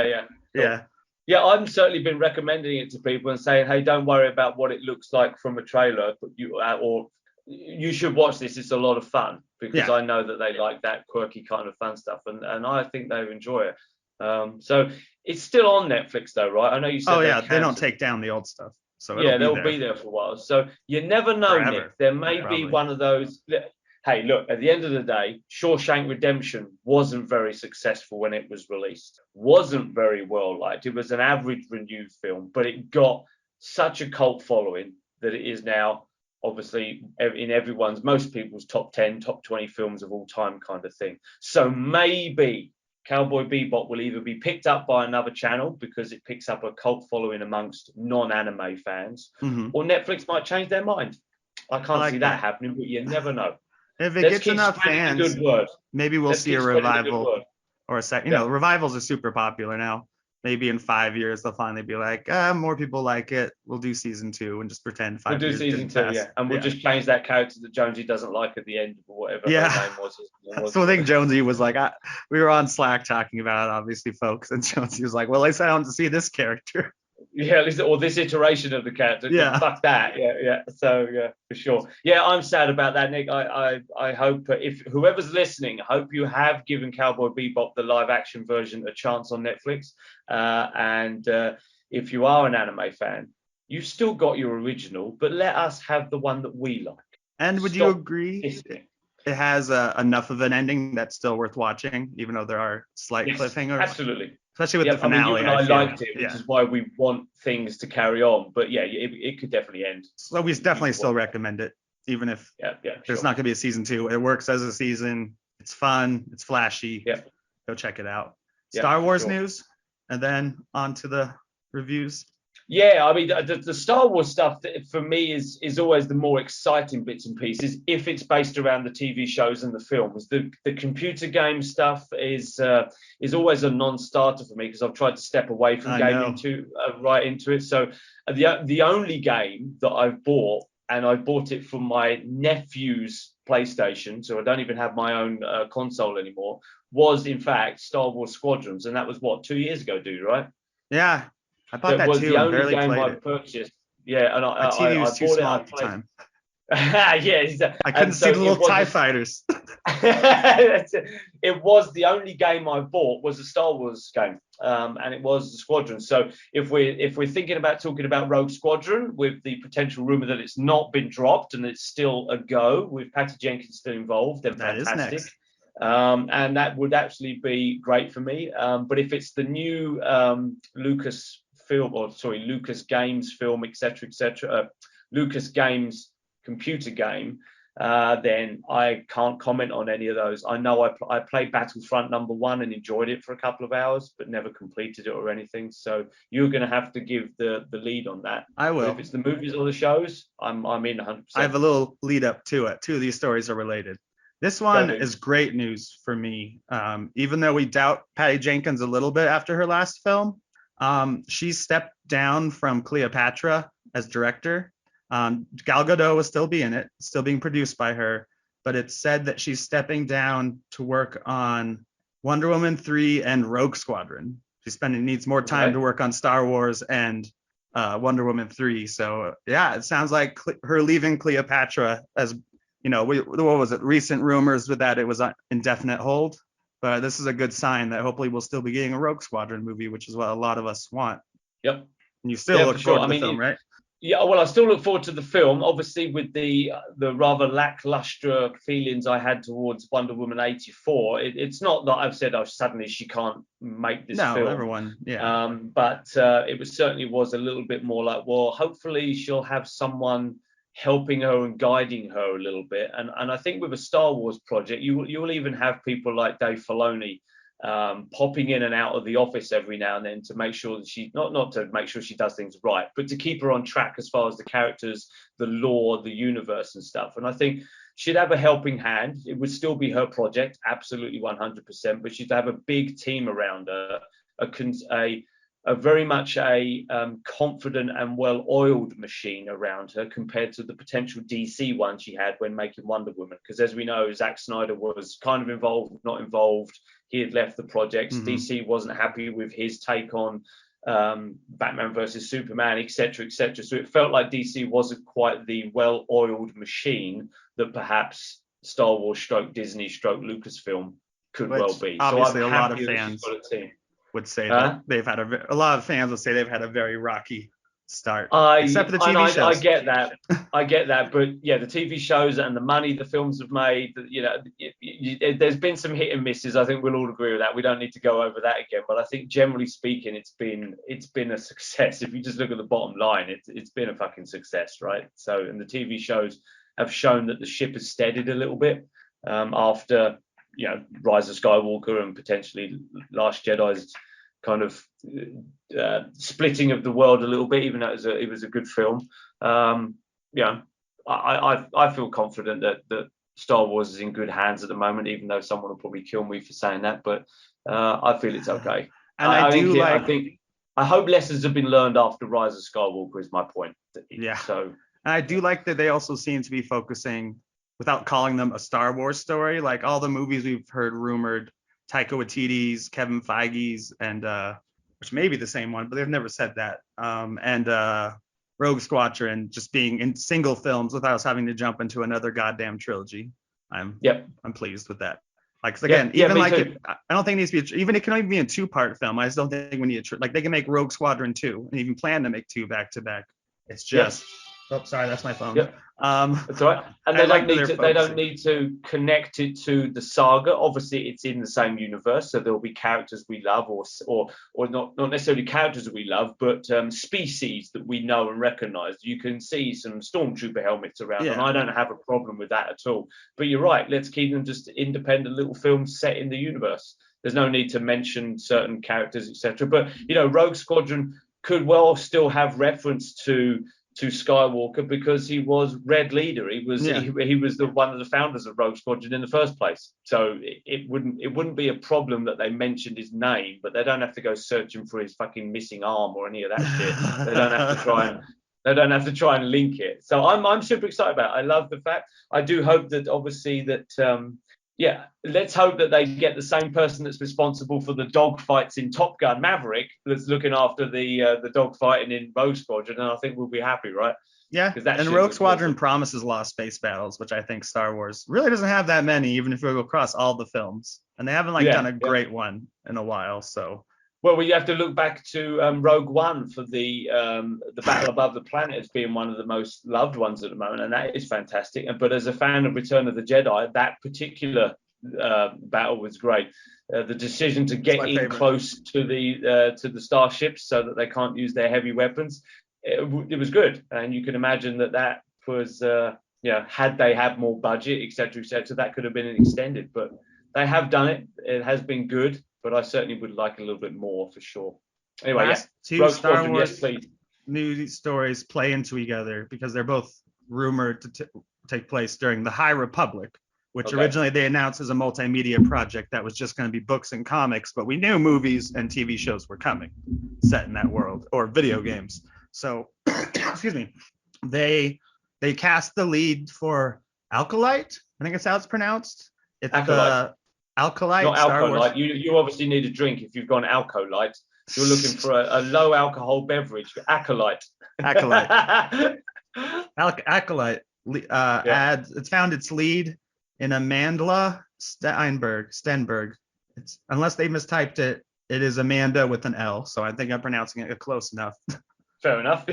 Yeah. Yeah, I've certainly been recommending it to people and saying, hey, don't worry about what it looks like from a trailer, but you should watch this. It's a lot of fun because I know that they like that quirky kind of fun stuff, and I think they enjoy it. So it's still on Netflix though, right? I know you said they don't take down the old stuff. So they'll be there for a while. So you never know, forever. Nick. There may be one of those. Hey, look, at the end of the day, Shawshank Redemption wasn't very successful when it was released. Wasn't very well liked. It was an average renewed film, but it got such a cult following that it is now obviously in most people's top 10, top 20 films of all time kind of thing. So maybe Cowboy Bebop will either be picked up by another channel because it picks up a cult following amongst non-anime fans, or Netflix might change their mind. I can't see that happening, but you never know. If it gets enough fans, maybe we'll see a revival or a second. Revivals are super popular now. Maybe in 5 years they'll finally be like, more people like it. We'll do season 2 and just pretend 5 years. We'll do season 2, and we'll just change that character that Jonesy doesn't like at the end or whatever her name was. So I think Jonesy was like, we were on Slack talking about it, obviously, folks, and Jonesy was like, well, at least I want to see this character. Yeah, at least, or this iteration of the character. Yeah, fuck that. Yeah. So for sure. Yeah, I'm sad about that, Nick. I hope if whoever's listening, I hope you have given Cowboy Bebop the live action version a chance on Netflix. And if you are an anime fan, you've still got your original, but let us have the one that we like. And would you agree it has enough of an ending that's still worth watching, even though there are slight cliffhangers? Absolutely. Especially with the finale. I mean, you and I liked it, which is why we want things to carry on. But it could definitely end. So we definitely still recommend it, even if there's not going to be a season 2. It works as a season. It's fun. It's flashy. Yeah. Go check it out. Star Wars news, and then on to the reviews. Yeah, I mean, the Star Wars stuff for me is always the more exciting bits and pieces if it's based around the TV shows and the films. The computer game stuff is always a non-starter for me because I've tried to step away from gaming right into it. So the only game that I've bought, and I bought it for my nephew's PlayStation, so I don't even have my own console anymore, was in fact Star Wars Squadrons, and that was 2 years ago, dude, right? Yeah. I bought that was too. The only game I purchased. Yeah, and I TV was too small at the time. I couldn't see the little TIE fighters. It was the only game I bought was a Star Wars game, and it was the Squadron. So if we're thinking about talking about Rogue Squadron with the potential rumor that it's not been dropped and it's still a go with Patty Jenkins still involved, then fantastic. That is next. And that would actually be great for me. But if it's the new Lucas Games film, etc., Lucas Games computer game, then I can't comment on any of those. I know I played Battlefront #1 and enjoyed it for a couple of hours, but never completed it or anything. So you're going to have to give the lead on that. I will. But if it's the movies or the shows, I'm in 100%. I have a little lead up to it. 2 of these stories are related. This one is great news for me. Even though we doubt Patty Jenkins a little bit after her last film, she stepped down from Cleopatra as director. Gal Gadot will still be in it, still being produced by her, but it's said that she's stepping down to work on Wonder Woman 3 and Rogue Squadron. She needs more time to work on Star Wars and Wonder Woman 3. So yeah, it sounds like her leaving Cleopatra as what was it? Recent rumors with that it was on indefinite hold, but this is a good sign that hopefully we'll still be getting a Rogue Squadron movie, which is what a lot of us want. Yep. And you still look forward to the film, right? Yeah, well, I still look forward to the film. Obviously, with the rather lackluster feelings I had towards Wonder Woman 84, it's not that I've said suddenly she can't make this film. No, everyone, yeah. But it certainly was a little bit more like, well, hopefully she'll have someone helping her and guiding her a little bit. And I think with a Star Wars project, you'll even have people like Dave Filoni popping in and out of the office every now and then to make sure that she not to make sure she does things right, but to keep her on track as far as the characters, the lore, the universe and stuff. And I think she'd have a helping hand. It would still be her project, absolutely 100%, but she'd have a big team around her, a very much a confident and well-oiled machine around her compared to the potential DC one she had when making Wonder Woman. Because as we know, Zack Snyder was kind of involved, not involved. He had left the projects. Mm-hmm. DC wasn't happy with his take on Batman versus Superman, etc., etc. So it felt like DC wasn't quite the well-oiled machine that perhaps Star Wars / Disney / Lucasfilm could well be. Obviously, so a lot of fans would say that they've had a lot of fans would say they've had a very rocky start, except for the TV shows. I get that, but yeah, the TV shows and the money the films have made, you know, there's been some hit and misses. I think we'll all agree with that. We don't need to go over that again, but I think generally speaking, it's been a success. If you just look at the bottom line, it's been a fucking success, right? So, and the TV shows have shown that the ship has steadied a little bit after, you know, Rise of Skywalker and potentially Last Jedi's kind of splitting of the world a little bit, even though it was a good film. Yeah, I feel confident that Star Wars is in good hands at the moment, even though someone will probably kill me for saying that, but I feel it's okay. And I hope lessons have been learned after Rise of Skywalker is my point. Yeah. So I do like that they also seem to be focusing, without calling them a Star Wars story, like all the movies we've heard rumored, Taika Waititi's, Kevin Feige's, and which may be the same one, but they've never said that. And Rogue Squadron just being in single films without us having to jump into another goddamn trilogy. I'm pleased with that. Like again, I don't think it needs to be even it can even be a 2-part film. I just don't think we need like they can make Rogue Squadron 2 and even plan to make 2 back to back. It's just oh, sorry, that's my phone. Yep. That's all right. And they don't need to connect it to the saga. Obviously, it's in the same universe, so there'll be characters we love, or not necessarily characters that we love, but species that we know and recognise. You can see some stormtrooper helmets around, and I don't have a problem with that at all. But you're right. Let's keep them just independent little films set in the universe. There's no need to mention certain characters, etc. But you know, Rogue Squadron could well still have reference to Skywalker because he was Red Leader. He was one of the founders of Rogue Squadron in the first place. So it wouldn't be a problem that they mentioned his name, but they don't have to go searching for his fucking missing arm or any of that shit. They don't have to try and link it. So I'm super excited about it. I love the fact. I do hope that obviously that let's hope that they get the same person that's responsible for the dogfights in Top Gun Maverick that's looking after the dogfighting in Rogue Squadron, and I think we'll be happy, right? Yeah, and Rogue Squadron promises a lot of space battles, which I think Star Wars really doesn't have that many, even if we go across all the films. And they haven't done a great one in a while, so... Well, you have to look back to Rogue One for the Battle Above the Planet as being one of the most loved ones at the moment, and that is fantastic. But as a fan of Return of the Jedi, that particular battle was great. The decision to get in close to the starships so that they can't use their heavy weapons, it was good. And you can imagine that was, had they had more budget, etc., that could have been extended. But they have done it. It has been good. But I certainly would like a little bit more for sure. Anyway, two Star Wars news stories play into each other because they're both rumored to take place during the High Republic, which originally they announced as a multimedia project that was just going to be books and comics, but we knew movies and TV shows were coming set in that world, or video games. So, excuse me, they cast the lead for Acolyte. I think it's how it's pronounced. It's Acolyte. Acolyte. Not Alcolite. You obviously need a drink if you've gone Alcolite. You're looking for a low alcohol beverage. Acolyte. Acolyte. It's found its lead in Amanda Stenberg. It's unless they mistyped it. It is Amanda with an L. So I think I'm pronouncing it close enough. Fair enough.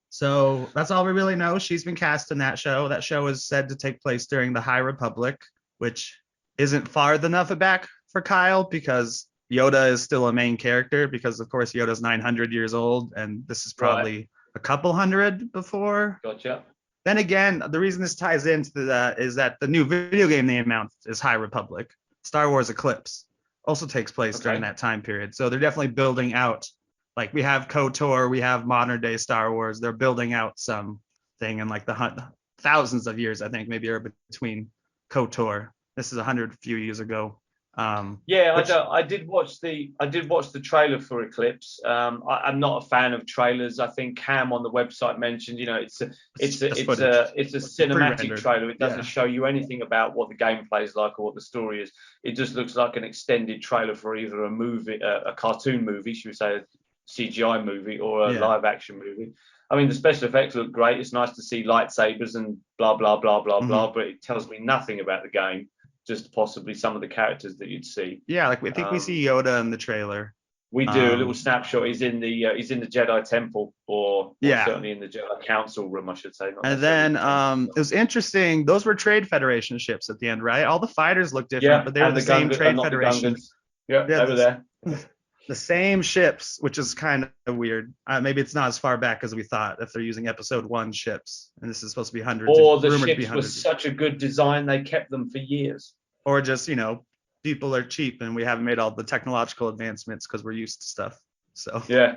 So that's all we really know. She's been cast in that show. That show is said to take place during the High Republic, which isn't far enough back for Kyle because Yoda is still a main character because, of course, Yoda's 900 years old, and this is probably a couple hundred before. Gotcha. Then again, the reason this ties into that is that the new video game they announced is High Republic. Star Wars Eclipse also takes place during that time period. So they're definitely building out. Like we have KOTOR, we have modern day Star Wars. They're building out something in like the thousands of years, I think, maybe are between KOTOR. This is 100 few years ago. I did watch the trailer for Eclipse. I'm not a fan of trailers. I think Cam on the website mentioned, it's a cinematic trailer. It doesn't show you anything about what the gameplay is like or what the story is. It just looks like an extended trailer for either a movie, a cartoon movie, should we say, a CGI movie, or a live action movie. I mean, the special effects look great. It's nice to see lightsabers and blah blah blah blah blah, but it tells me nothing about the game. Just possibly some of the characters that you'd see. Yeah, like I think we see Yoda in the trailer. We do a little snapshot. He's in the Jedi Temple, or certainly in the Jedi Council room, I should say. And then it was interesting. Those were Trade Federation ships at the end, right? All the fighters looked different, but they were the same Trade Federation. Yeah, they were there. The same ships, which is kind of weird. Maybe it's not as far back as we thought if they're using Episode 1 ships, and this is supposed to be hundreds. Or the ships were such a good design, they kept them for years. Or just, people are cheap and we haven't made all the technological advancements because we're used to stuff. So yeah.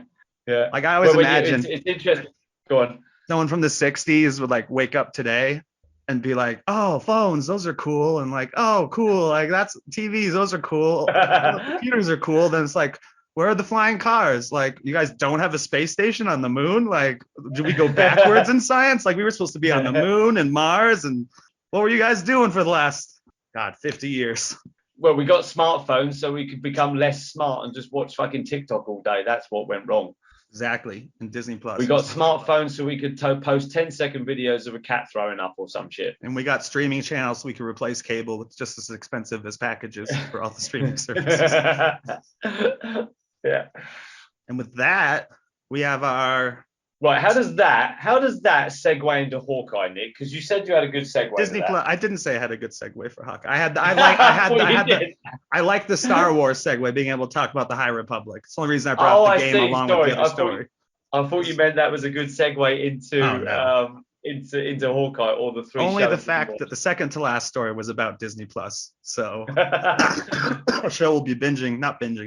Like I always imagine it's interesting. Go on. Someone from the 60s would like wake up today and be like, oh, phones, those are cool. And like, oh, cool. Like that's TVs, those are cool. Computers are cool. Then it's like, where are the flying cars? Like, you guys don't have a space station on the moon? Like, do we go backwards in science? Like, we were supposed to be on the moon and Mars. And what were you guys doing for the last, 50 years? Well, we got smartphones so we could become less smart and just watch fucking TikTok all day. That's what went wrong. Exactly. And Disney Plus. We got smartphones so we could post 10-second videos of a cat throwing up or some shit. And we got streaming channels so we could replace cable with just as expensive as packages for all the streaming services. Yeah. And with that, we have our right. How does that segue into Hawkeye, Nick? Because you said you had a good segue. Disney Plus. I didn't say I had a good segue for Hawkeye. I like the Star Wars segue, being able to talk about the High Republic. It's the only reason I brought the game along with the other story. I thought you meant that was a good segue into Hawkeye or the three. Only the fact that the second to last story was about Disney Plus. So our show will be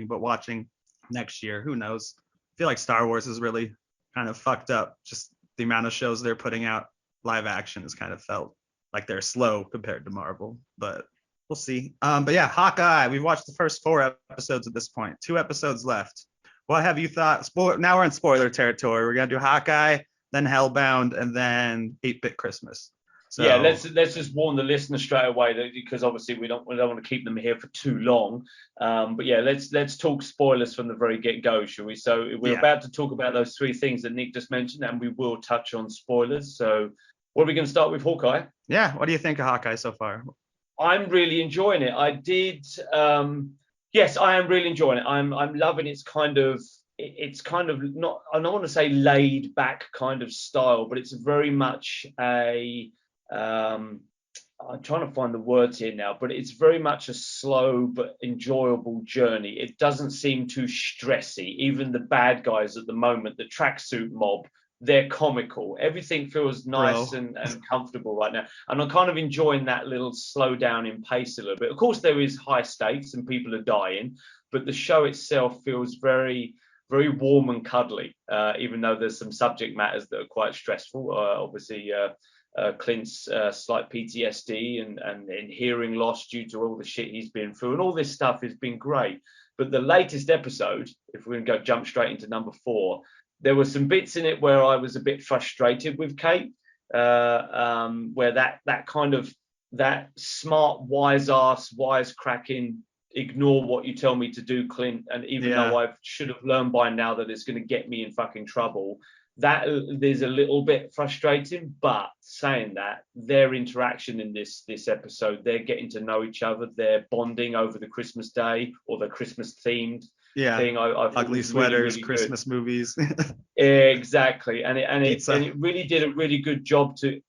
watching next year. Who knows? I feel like Star Wars is really kind of fucked up. Just the amount of shows they're putting out live action has kind of felt like they're slow compared to Marvel, but we'll see. But yeah, Hawkeye, we've watched the first 4 episodes at this point, 2 episodes left. What have you thought? Now we're in spoiler territory. We're going to do Hawkeye, then Hellbound, and then 8-Bit Christmas. So, yeah, let's just warn the listener straight away that, because obviously we don't want to keep them here for too long. But yeah, let's talk spoilers from the very get-go, shall we? So we're about to talk about those 3 things that Nick just mentioned, and we will touch on spoilers. So what are we going to start with? Hawkeye? Yeah, what do you think of Hawkeye so far? I'm really enjoying it. Yes, I am really enjoying it. I'm loving its kind of not, I don't want to say laid back kind of style, but it's very much I'm trying to find the words here now, but it's very much a slow but enjoyable journey. It doesn't seem too stressy. Even the bad guys at the moment, the tracksuit mob, they're comical. Everything feels nice and comfortable right now. And I'm kind of enjoying that little slow down in pace a little bit. Of course, there is high stakes and people are dying, but the show itself feels very, very warm and cuddly, even though there's some subject matters that are quite stressful. Obviously, Clint's slight PTSD and hearing loss due to all the shit he's been through, and all this stuff has been great. But the latest episode, if we're going to jump straight into number 4, there were some bits in it where I was a bit frustrated with Kate, where that kind of that smart, wisecracking, ignore what you tell me to do, Clint, and even though I should have learned by now that it's going to get me in fucking trouble, that there's a little bit frustrating. But saying that, their interaction in this episode, they're getting to know each other, they're bonding over the Christmas day or the Christmas themed thing. I ugly sweaters, really Christmas movies. Exactly, and it really did a really good job to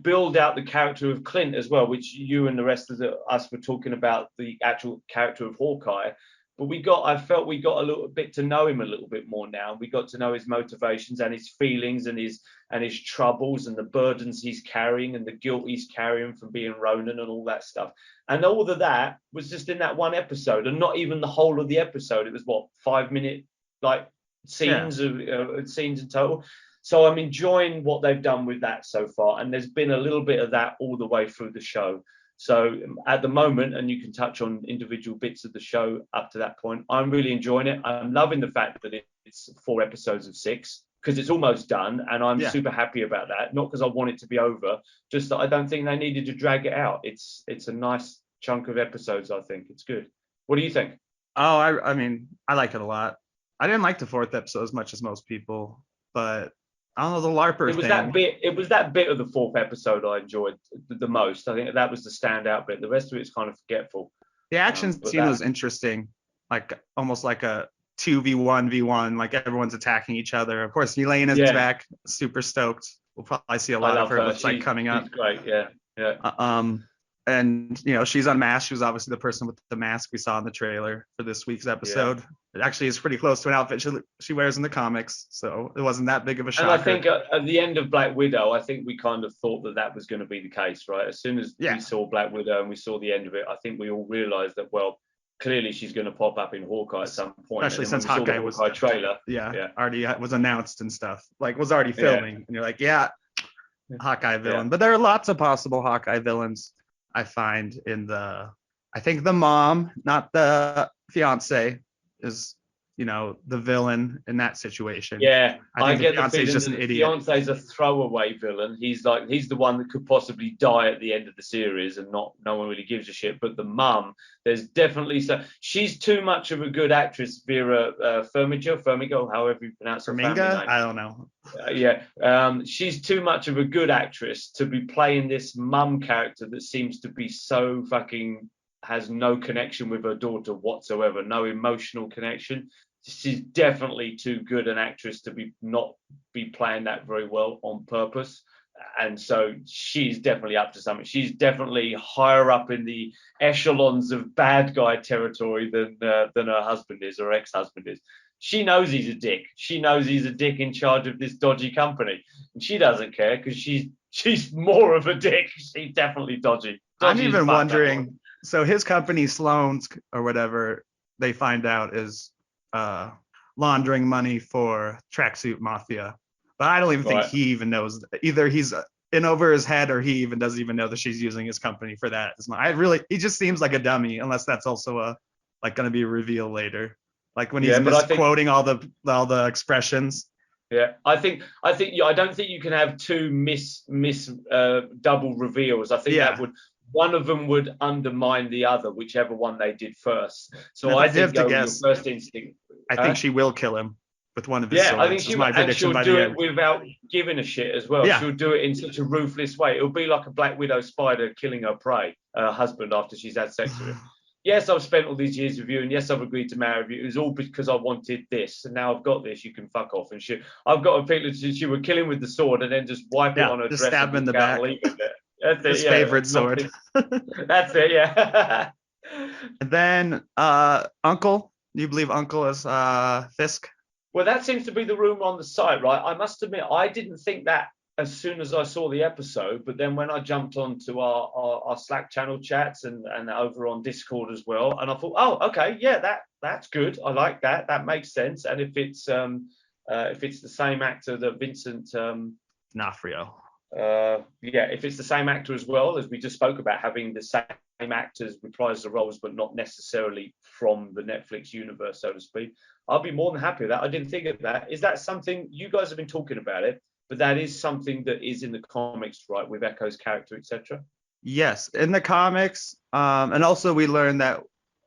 build out the character of Clint as well, which you and the rest of us were talking about, the actual character of Hawkeye. but I felt we got a little bit to know him a little bit more now. We got to know his motivations and his feelings and his troubles and the burdens he's carrying and the guilt he's carrying from being Ronin and all that stuff. And all of that was just in that one episode, and not even the whole of the episode. It was 5-minute like scenes in total. So I'm enjoying what they've done with that so far, and there's been a little bit of that all the way through the show. So at the moment, and you can touch on individual bits of the show up to that point, I'm really enjoying it. I'm loving the fact that it's 4 episodes of 6, because it's almost done, and I'm super happy about that. Not because I want it to be over, just that I don't think they needed to drag it out. It's a nice chunk of episodes. I think it's good. What do you think? Oh, I mean, I like it a lot. I didn't like the 4th episode as much as most people, but I don't know, the LARPer thing. It was that bit of the 4th episode I enjoyed the most. I think that was the standout bit. The rest of it's kind of forgetful. The action scene was interesting, like almost like a 2v1v1, like everyone's attacking each other. Of course, Elena's back, super stoked. We'll probably see a lot of her. Looks like coming up. She's great, yeah. And she's unmasked. She was obviously the person with the mask we saw in the trailer for this week's episode. It actually is pretty close to an outfit she wears in the comics, so it wasn't that big of a shocker. And I think at the end of Black Widow, I think we kind of thought that was going to be the case, right? As soon as we saw Black Widow and we saw the end of it, I think we all realized that, well, clearly she's going to pop up in Hawkeye at some point. Especially since Hawkeye was trailer. Already was announced and stuff. Like, was already filming. And you're like, Hawkeye villain. But there are lots of possible Hawkeye villains. I find I think the mom, not the fiance, is the villain in that situation. Yeah, I get the feeling just that an the idiot. fiance's a throwaway villain. He's the one that could possibly die at the end of the series, and no one really gives a shit. But the mum, there's definitely she's too much of a good actress, Vera Farmiga, however you pronounce her family name. I don't know. She's too much of a good actress to be playing this mum character that seems to be so fucking has no connection with her daughter whatsoever, no emotional connection. She's definitely too good an actress to not be playing that very well on purpose. And so she's definitely up to something. She's definitely higher up in the echelons of bad guy territory than her husband is, or ex-husband is. She knows he's a dick. She knows he's a dick in charge of this dodgy company. And she doesn't care because she's more of a dick. She's definitely dodgy. I'm even wondering, so his company, Sloan's or whatever, they find out is laundering money for Tracksuit Mafia. But I don't even think he even knows. Either he's in over his head or he even doesn't even know that she's using his company for that. He just seems like a dummy, unless that's also going to be a reveal later. Like when he's misquoting all the expressions. Yeah, I don't think you can have two double reveals. I think that one of them would undermine the other, whichever one they did first. So I think your first instinct. I think she will kill him with one of his swords. I think she'll do it without giving a shit as well. Yeah. She'll do it in such a ruthless way. It'll be like a Black Widow spider killing her prey, her husband, after she's had sex with him. Yes, I've spent all these years with you, and yes, I've agreed to marry you. It was all because I wanted this, and now I've got this. You can fuck off and shit. I've got a feeling that she would kill him with the sword and then just wipe it on her dress. Stab him in the back. That's his favorite sword. That's it, yeah. And then Uncle. Do you believe Uncle is Fisk? Well, that seems to be the rumor on the site, right? I must admit, I didn't think that as soon as I saw the episode, but then when I jumped onto our Slack channel chats and over on Discord as well, and I thought, oh, okay, yeah, that's good. I like that. That makes sense. And if it's the same actor that Vincent D'Onofrio. If it's the same actor as well, as we just spoke about, having the same actors reprise the roles, but not necessarily from the Netflix universe, so to speak, I'll be more than happy with that. I didn't think of that. Is that something you guys have been talking about it? But that is something that is in the comics, right, with Echo's character, etc. Yes, in the comics, and also we learned that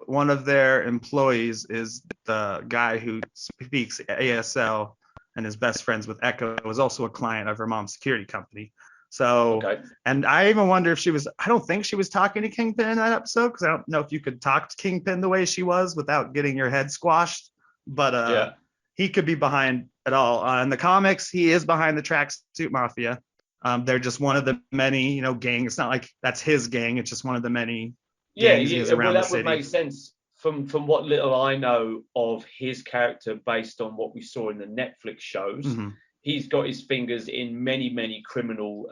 one of their employees is the guy who speaks ASL and is best friends with Echo, was also a client of her mom's security company. So, and I even wonder if I don't think she was talking to Kingpin in that episode, because I don't know if you could talk to Kingpin the way she was without getting your head squashed. But he could be behind it all. In the comics, he is behind the Tracksuit Mafia. They're just one of the many, gangs. It's not like that's his gang. It's just one of the many gangs around the city. Would make sense from what little I know of his character based on what we saw in the Netflix shows, he's got his fingers in many criminal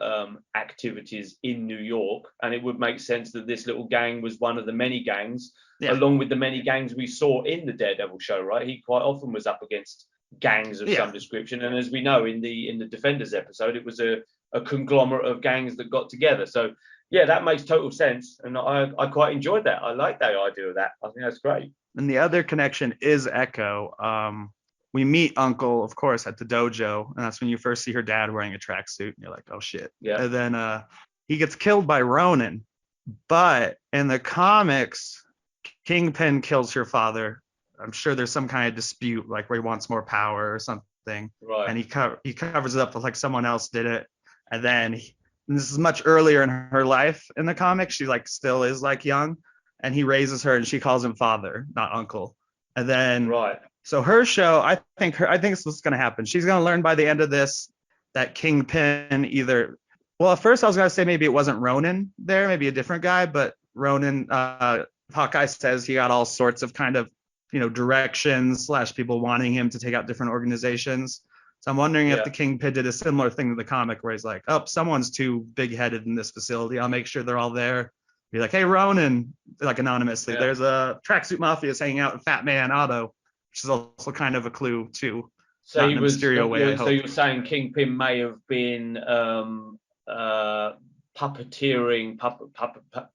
activities in New York, and it would make sense that this little gang was one of the many gangs, along with the many gangs we saw in the Daredevil show, right? He quite often was up against gangs of some description, and as we know in the Defenders episode, it was a conglomerate of gangs that got together. So yeah, that makes total sense, and I quite enjoyed that. I like that idea of that. I think that's great. And the other connection is Echo. We meet Uncle, of course, at the dojo, and that's when you first see her dad wearing a tracksuit, and you're like, oh shit. Yeah. And then he gets killed by Ronin, but in the comics, Kingpin kills her father. I'm sure there's some kind of dispute, like where he wants more power or something, right? And he covers it up with like someone else did it, and then and this is much earlier in her life in the comics. She like still is like young, and he raises her, and she calls him father, not uncle. And then so her show, I think this is gonna happen. She's gonna learn by the end of this that Kingpin either. Well, at first I was gonna say maybe it wasn't Ronin there, maybe a different guy, but Ronin. Hawkeye says he got all sorts of kind of directions / people wanting him to take out different organizations. So I'm wondering if the Kingpin did a similar thing to the comic where he's like, oh, someone's too big-headed in this facility. I'll make sure they're all there. Be like, hey, Ronin, like anonymously, there's a tracksuit mafia hanging out in Fat Man Otto, which is also kind of a clue too. So he was. So you're saying Kingpin may have been puppeteering,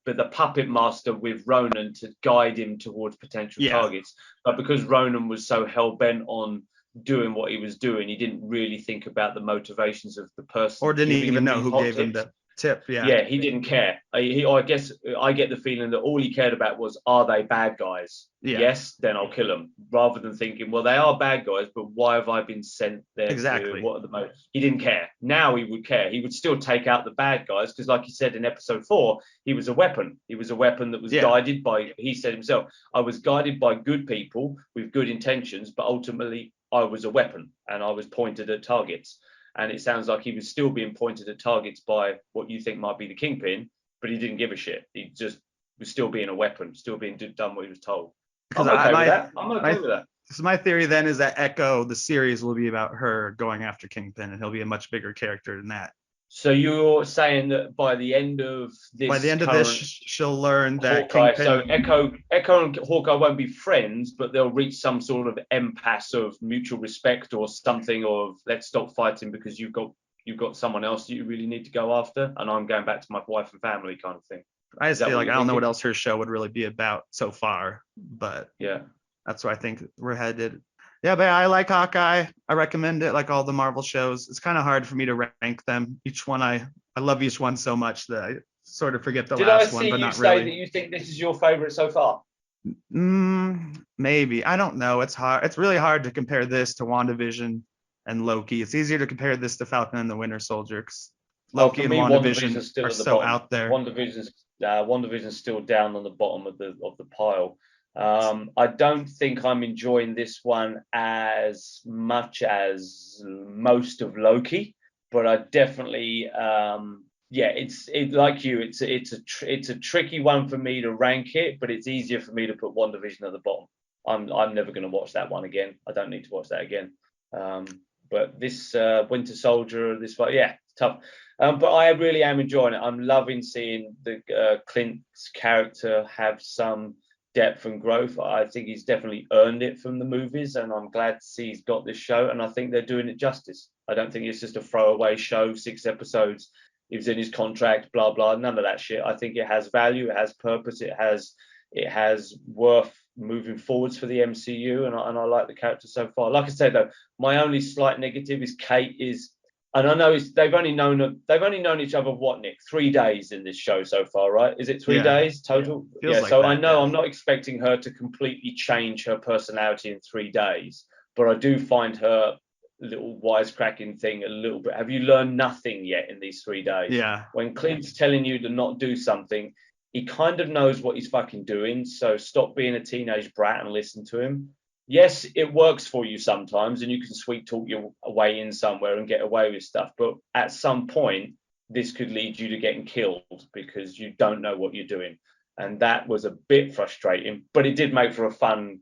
the puppet master with Ronin to guide him towards potential targets. But because Ronin was so hell-bent on doing what he was doing, he didn't really think about the motivations of the person. Or didn't even know who gave him the tip. Yeah, he didn't care. I guess I get the feeling that all he cared about was, are they bad guys? Yes, then I'll kill them. Rather than thinking, well, they are bad guys, but why have I been sent there? Exactly. What are the motives? He didn't care. Now he would care. He would still take out the bad guys because, like he said in episode 4, he was a weapon. He was a weapon that was guided by. He said himself, I was guided by good people with good intentions, but ultimately I was a weapon and I was pointed at targets. And it sounds like he was still being pointed at targets by what you think might be the Kingpin, but he didn't give a shit. He just was still being a weapon, still being done what he was told. I'm okay with that. I'm okay with that. So my theory then is that Echo, the series, will be about her going after Kingpin, and he'll be a much bigger character than that. So you're saying that by the end of this, she'll learn that Hawkeye, Kingpin. So Echo and Hawkeye won't be friends, but they'll reach some sort of impasse of mutual respect or something, or let's stop fighting because you've got someone else that you really need to go after, and I'm going back to my wife and family kind of thing. I just feel like I don't know what else her show would really be about so far, but that's where I think we're headed. Yeah, but I like Hawkeye. I recommend it, like all the Marvel shows. It's kind of hard for me to rank them. Each one, I love each one so much that I sort of forget the last one, but not really. Did I see you say that you think this is your favorite so far? Maybe. I don't know. It's hard. It's really hard to compare this to WandaVision and Loki. It's easier to compare this to Falcon and the Winter Soldier because Loki and WandaVision are so out there. WandaVision's still down on the bottom of the pile. I don't think I'm enjoying this one as much as most of Loki, but I definitely it's like you. It's a tricky one for me to rank it, but it's easier for me to put WandaVision at the bottom. I'm never going to watch that one again. I don't need to watch that again. But this Winter Soldier, it's tough. But I really am enjoying it. I'm loving seeing the Clint's character have some depth and growth. I think he's definitely earned it from the movies, and I'm glad to see he's got this show, and I think they're doing it justice. I don't think it's just a throwaway show, 6 episodes, it was in his contract, blah blah, none of that shit. I think it has value, it has purpose, it has worth moving forwards for the MCU, and I like the character so far. Like I said though, my only slight negative is Kate is, and I know they've only known each other, what, Nick? 3 days in this show so far, right? Is it 3 days total? Yeah. Like so that, I know I'm not expecting her to completely change her personality in 3 days, but I do find her little wisecracking thing a little bit. Have you learned nothing yet in these 3 days? Yeah. When Clint's telling you to not do something, he kind of knows what he's fucking doing. So stop being a teenage brat and listen to him. Yes, it works for you sometimes, and you can sweet talk your way in somewhere and get away with stuff. But at some point, this could lead you to getting killed because you don't know what you're doing. and that was a bit frustrating. But it did make for a fun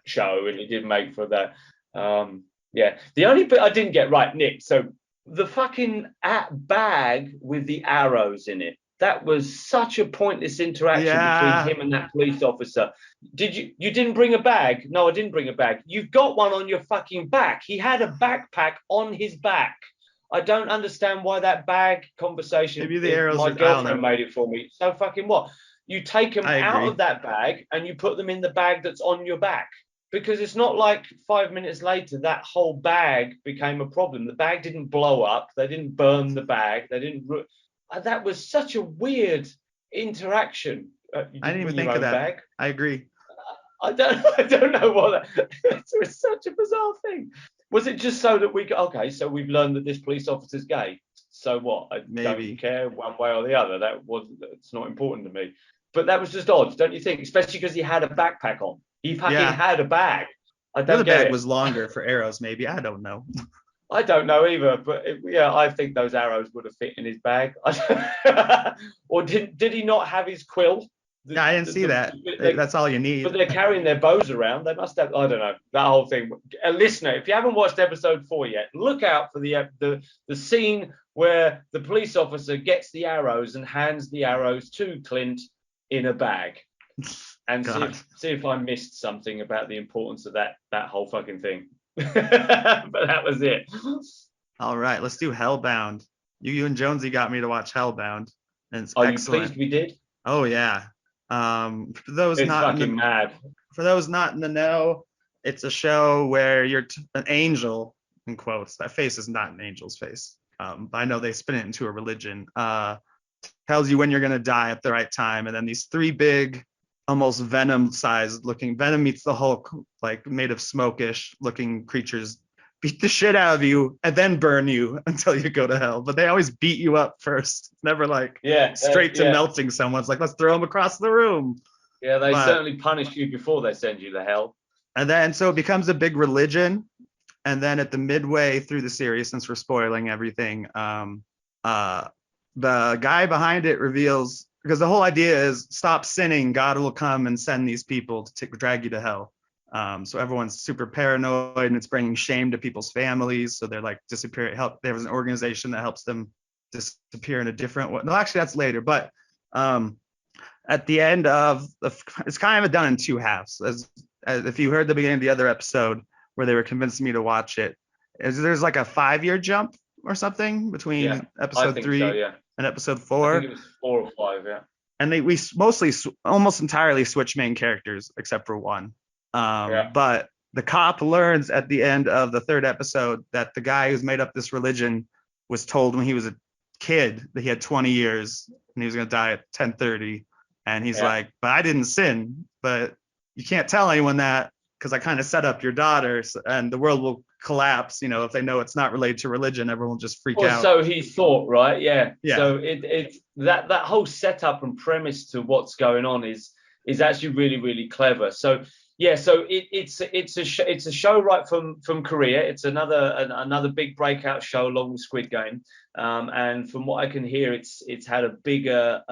show, and it did make for that. The only bit I didn't get right, Nick. So the fucking bag with the arrows in it. That was such a pointless interaction between him and that police officer. You didn't bring a bag? No, I didn't bring a bag. You've got one on your fucking back. He had a backpack on his back. I don't understand why that bag conversation. Maybe the arrows. My girlfriend made it for me. So fucking what? You take them out of that bag and you put them in the bag that's on your back. Because it's not like 5 minutes later that whole bag became a problem. The bag didn't blow up. They didn't burn the bag. They didn't. That was such a weird interaction. I didn't even think of that. Bag. I agree. I don't know what that. It was such a bizarre thing. Was it just so that so we've learned that this police officer's gay? So what? I don't care one way or the other. It's not important to me. But that was just odd, don't you think? Especially because he had a backpack on. He fucking had a bag. I don't get it. The bag was longer for arrows, maybe. I don't know. I don't know either, but I think those arrows would have fit in his bag. Or did he not have his quill? I didn't see that. That's all you need. But they're carrying their bows around. They must have. I don't know, that whole thing. A listener, if you haven't watched episode 4 yet, look out for the scene where the police officer gets the arrows and hands the arrows to Clint in a bag. And see if I missed something about the importance of that whole fucking thing. But that was it. All right, let's do Hellbound. You and Jonesy got me to watch Hellbound, and it's excellent. You pleased we did? Oh yeah. For those not in the know, it's a show where you're an angel in quotes. That face is not an angel's face. But I know they spin it into a religion. Tells you when you're gonna die at the right time, and then these 3 big, almost Venom-sized looking. Venom meets the Hulk, like made of smokish looking creatures, beat the shit out of you and then burn you until you go to hell. But they always beat you up first. It's never like straight to melting someone. It's like, let's throw them across the room. Yeah, they certainly punish you before they send you to hell. And then so it becomes a big religion. And then at the midway through the series, since we're spoiling everything, the guy behind it reveals, because the whole idea is stop sinning, God will come and send these people to drag you to hell. So everyone's super paranoid, and it's bringing shame to people's families. So they're like disappear. There was an organization that helps them disappear in a different way. No, actually that's later. But at the end of it's kind of done in 2 halves. As if you heard the beginning of the other episode where they were convincing me to watch it, there's like a 5-year jump or something between episode 3 and episode 4. I think it was 4 or 5, yeah. And we mostly almost entirely switch main characters except for one. But the cop learns at the end of the 3rd episode that the guy who's made up this religion was told when he was a kid that he had 20 years and he was going to die at 10:30. And he's like, but I didn't sin. But you can't tell anyone that because I kind of set up your daughter, and the world will collapse. If they know it's not related to religion, everyone will just freak out. So he thought, right? Yeah. So it that whole setup and premise to what's going on is actually really, really clever. So it's a show right from Korea. It's another big breakout show along with Squid Game. And from what I can hear, it's had a bigger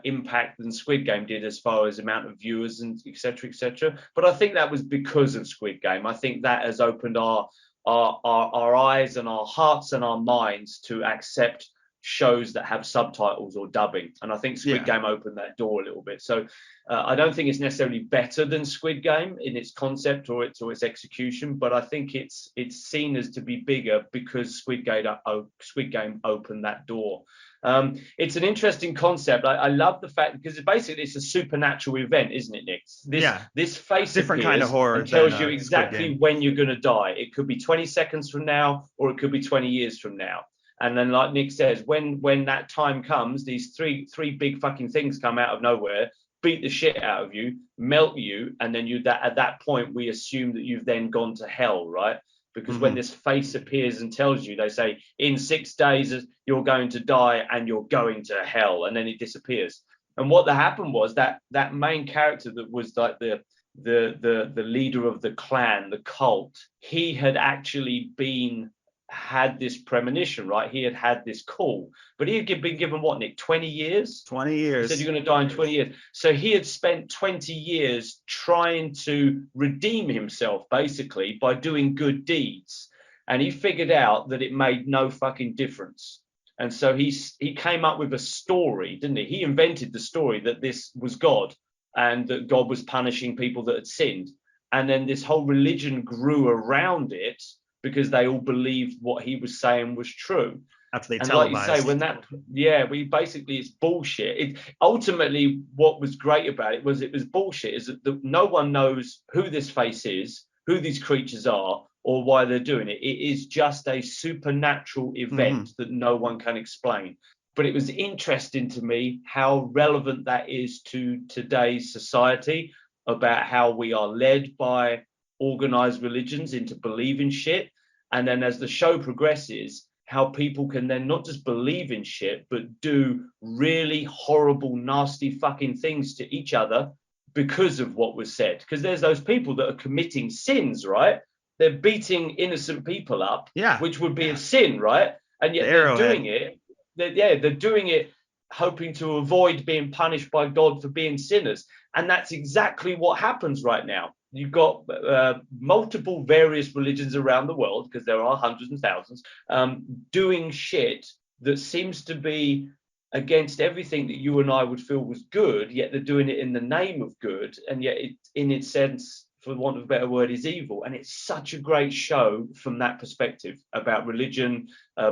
impact than Squid Game did as far as amount of viewers and et cetera. But I think that was because of Squid Game. I think that has opened our eyes and our hearts and our minds to accept shows that have subtitles or dubbing, and I think Squid Game opened that door a little bit. So I don't think it's necessarily better than Squid Game in its concept or its execution, but I think it's seen as to be bigger because Squid Game opened that door. It's an interesting concept. I love the fact because basically it's a supernatural event, isn't it, Nick? This face different kind of horror and tells you exactly when you're going to die. It could be 20 seconds from now, or it could be 20 years from now. And then, like Nick says, when that time comes, these three big fucking things come out of nowhere, beat the shit out of you, melt you, and then at that point we assume that you've then gone to hell, right? Because when this face appears and tells you, they say in 6 days you're going to die and you're going to hell, and then it disappears. And what happened was that main character that was like the leader of the clan, the cult, he had actually been had this premonition, right? He had this call, but he had been given what, Nick, 20 years? 20 years. He said you're going to die in 20 years. So he had spent 20 years trying to redeem himself, basically, by doing good deeds. And he figured out that it made no fucking difference. And so he came up with a story, didn't he? He invented the story that this was God and that God was punishing people that had sinned. And then this whole religion grew around it because they all believed what he was saying was true. After they and televised. Like you say, when that, we basically, it's bullshit. Ultimately, what was great about it was bullshit. Is that no one knows who this face is, who these creatures are, or why they're doing it. It is just a supernatural event that no one can explain. But it was interesting to me how relevant that is to today's society, about how we are led by organized religions into believing shit. And then as the show progresses, how people can then not just believe in shit, but do really horrible, nasty fucking things to each other because of what was said. Because there's those people that are committing sins, right? They're beating innocent people up, which would be a sin, right? And yet they're doing it. They're doing it hoping to avoid being punished by God for being sinners. And that's exactly what happens right now. You've got multiple various religions around the world, because there are hundreds and thousands, doing shit that seems to be against everything that you and I would feel was good, yet they're doing it in the name of good, and yet it, in its sense, for want of a better word, is evil. And it's such a great show from that perspective, about religion,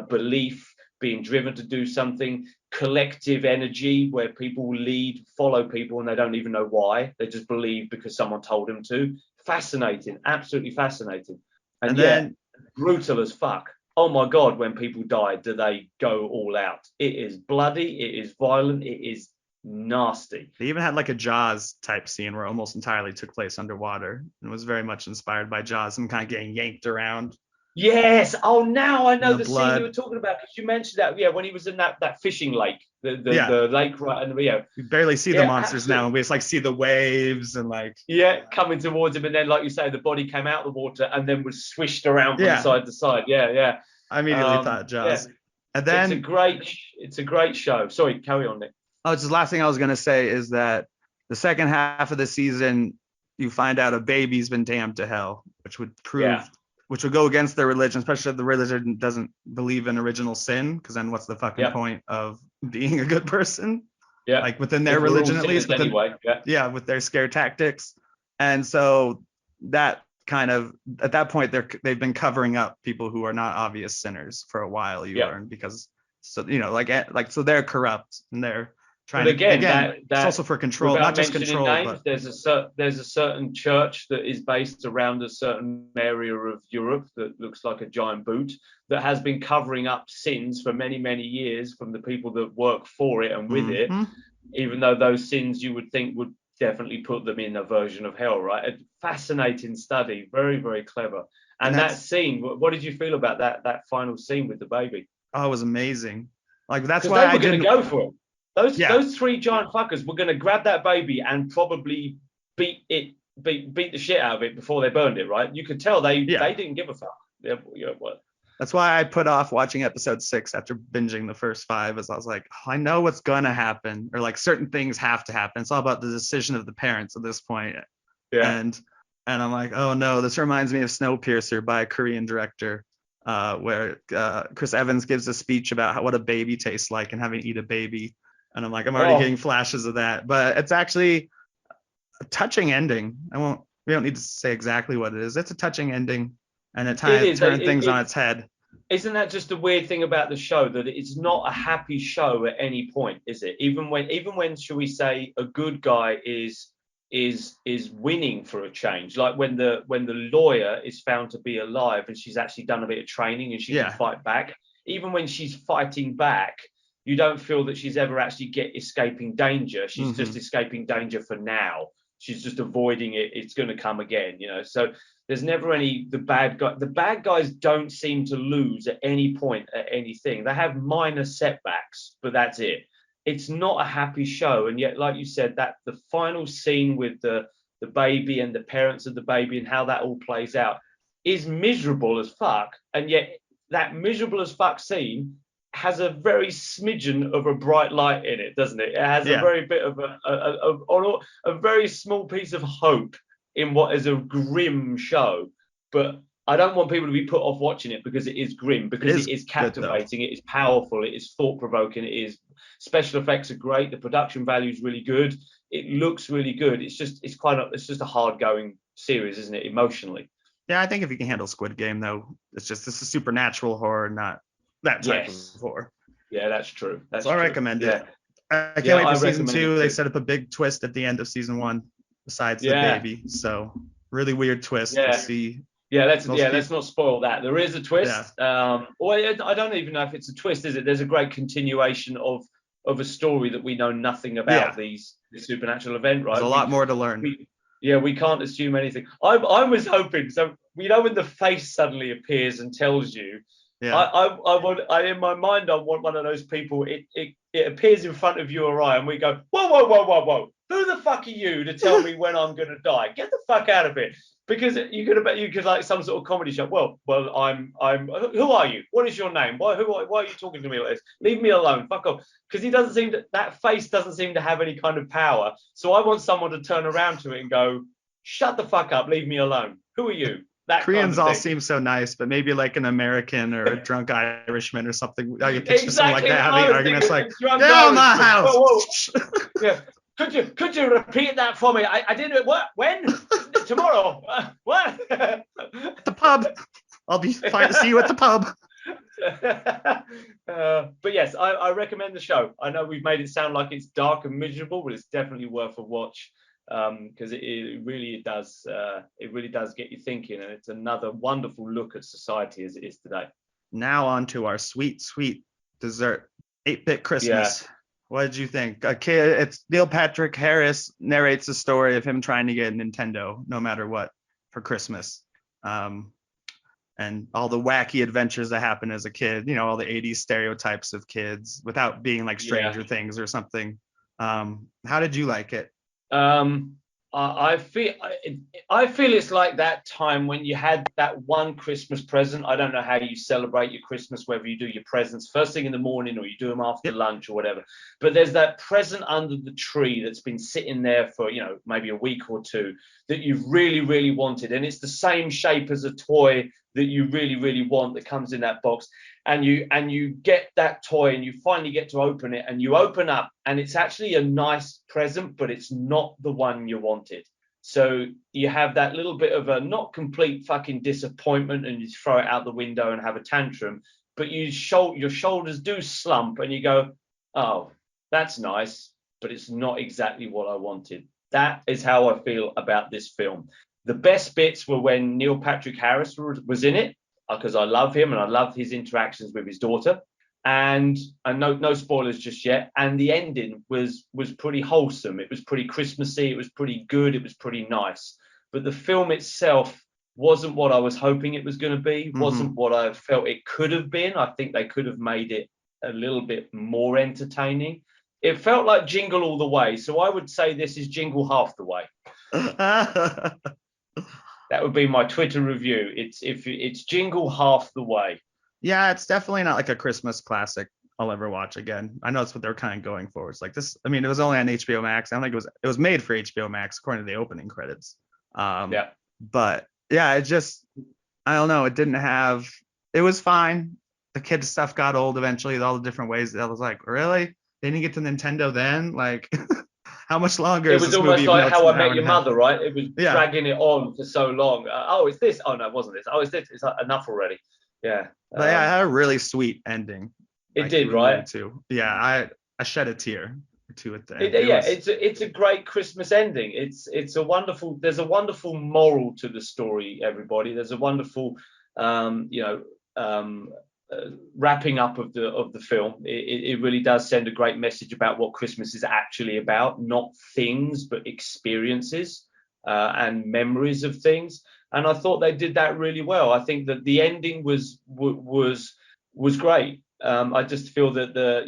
belief, being driven to do something, collective energy, where people lead, follow people, and they don't even know why. They just believe because someone told them to. Fascinating, absolutely fascinating. And then brutal as fuck. Oh my God, when people die, do they go all out? It is bloody, it is violent, it is nasty. They even had like a Jaws type scene where it almost entirely took place underwater, and was very much inspired by Jaws, and kind of getting yanked around. Yes. Oh, now I know the scene you were talking about, because you mentioned that. Yeah, when he was in that fishing lake, the lake, right? And you barely see the monsters now, and we just like see the waves and like coming towards him, and then like you say, the body came out of the water and then was swished around from side to side. Yeah. I immediately thought Jaws. And then it's a great show. Sorry, carry on, Nick. Oh, just the last thing I was gonna say is that the second half of the season, you find out a baby's been damned to hell, which would prove. Which would go against their religion, especially if the religion doesn't believe in original sin, because then what's the fucking point of being a good person? Yeah. Like within their religion, at least. With their scare tactics. And so that kind of, at that point, they've been covering up people who are not obvious sinners for a while, you learn, because, so, you know, like, so they're corrupt, and they're trying it's also for control, not just control. Names, but there's a certain church that is based around a certain area of Europe that looks like a giant boot, that has been covering up sins for many, many years from the people that work for it and with it, even though those sins you would think would definitely put them in a version of hell, right? A fascinating study, very, very clever. And that scene, what did you feel about that final scene with the baby? Oh, it was amazing. Like, that's why I didn't go for it. Those three giant fuckers were going to grab that baby and probably beat the shit out of it before they burned it, right? You could tell they didn't give a fuck. That's why I put off watching episode 6 after binging the first 5, as I was like, I know what's going to happen, or like certain things have to happen. It's all about the decision of the parents at this point. Yeah. And I'm like, oh no, this reminds me of Snowpiercer by a Korean director, where Chris Evans gives a speech about what a baby tastes like and having to eat a baby. And I'm like, I'm already getting flashes of that. But it's actually a touching ending. We don't need to say exactly what it is. It's a touching ending, and at times turn things on its head. Isn't that just the weird thing about the show, that it's not a happy show at any point, is it? Even when shall we say, a good guy is winning for a change, like when the lawyer is found to be alive and she's actually done a bit of training and she can fight back. Even when she's fighting back, you don't feel that she's ever actually escaping danger. She's just escaping danger for now. She's just avoiding it. It's going to come again, you know. So there's never the bad guy. The bad guys don't seem to lose at any point at anything. They have minor setbacks, but that's it. It's not a happy show. And yet, like you said, that the final scene with the baby and the parents of the baby and how that all plays out is miserable as fuck. And yet, that miserable as fuck scene has a very smidgen of a bright light in it, doesn't it? It has a very bit of a very small piece of hope in what is a grim show. But I don't want people to be put off watching it because it is grim, because it is captivating, it is powerful, it is thought-provoking, it is special effects are great, the production value is really good, it looks really good. It's just a hard-going series, isn't it, emotionally? Yeah, I think if you can handle Squid Game, though, this is supernatural horror, not that type of horror. Yeah, that's true. I recommend it. I can't wait for season 2. They set up a big twist at the end of season 1, besides the baby. So really weird twist. Yeah. We'll see. Let's not spoil that. There is a twist. I don't even know if it's a twist, is it? There's a great continuation of a story that we know nothing about, this supernatural event, right? There's a lot more to learn. We can't assume anything. I was hoping, so when the face suddenly appears and tells you, I in my mind I want one of those people. It appears in front of you or I, and we go, whoa, who the fuck are you to tell me when I'm gonna die? Get the fuck out of it. Because you could like some sort of comedy show. Well, I'm. Who are you? What is your name? Why are you talking to me like this? Leave me alone. Fuck off. Because that face doesn't seem to have any kind of power. So I want someone to turn around to it and go, shut the fuck up. Leave me alone. Who are you? That Koreans all seem so nice, but maybe like an American or a drunk Irishman or something. I can picture something like that having arguments like, get out of my house. Yeah. Could you repeat that for me? I didn't. What? When? Tomorrow? What? At the pub. I'll be fine to see you at the pub. But yes, I recommend the show. I know we've made it sound like it's dark and miserable, but it's definitely worth a watch, because it really does. It really does get you thinking, and it's another wonderful look at society as it is today. Now on to our sweet dessert, 8-Bit Christmas. Yeah. What did you think? It's Neil Patrick Harris narrates the story of him trying to get a Nintendo, no matter what, for Christmas. And all the wacky adventures that happen as a kid, all the 80s stereotypes of kids without being like Stranger Things or something. How did you like it? I feel it's like that time when you had that one Christmas present. I don't know how you celebrate your Christmas, whether you do your presents first thing in the morning or you do them after lunch or whatever. But there's that present under the tree that's been sitting there for, maybe a week or two that you've really, really wanted. And it's the same shape as a toy that you really, really want that comes in that box. And you get that toy and you finally get to open it, and you open up and it's actually a nice present, but it's not the one you wanted. So you have that little bit of a not complete fucking disappointment, and you throw it out the window and have a tantrum, but your shoulders do slump and you go, oh, that's nice, but it's not exactly what I wanted. That is how I feel about this film. The best bits were when Neil Patrick Harris was in it, because I love him and I love his interactions with his daughter. And no spoilers just yet. And the ending was pretty wholesome. It was pretty Christmassy. It was pretty good. It was pretty nice. But the film itself wasn't what I was hoping it was going to be. Wasn't what I felt it could have been. I think they could have made it a little bit more entertaining. It felt like Jingle all the way. So I would say this is Jingle half the way. That would be my Twitter review. It's Jingle half the way. Yeah, it's definitely not like a Christmas classic I'll ever watch again. I know that's what they're kind of going for. It's like this. I mean, it was only on HBO Max. I don't think it was made for HBO Max according to the opening credits. But yeah, I don't know. It was fine. The kid stuff got old eventually. All the different ways. I was like, really? They didn't get to Nintendo then? Like, how much longer? It was almost like How I Met Your Mother, right? It was dragging it on for so long. It's this. Oh no, it wasn't this. Oh, it's this. It's enough already. Yeah. But yeah, it had a really sweet ending. It did, right? Too. Yeah, I shed a tear or two at the end. It's a great Christmas ending. There's a wonderful moral to the story, everybody. There's a wonderful wrapping up of the film. It really does send a great message about what Christmas is actually about, not things but experiences and memories of things. And I thought they did that really well. I think that the ending was great. I just feel that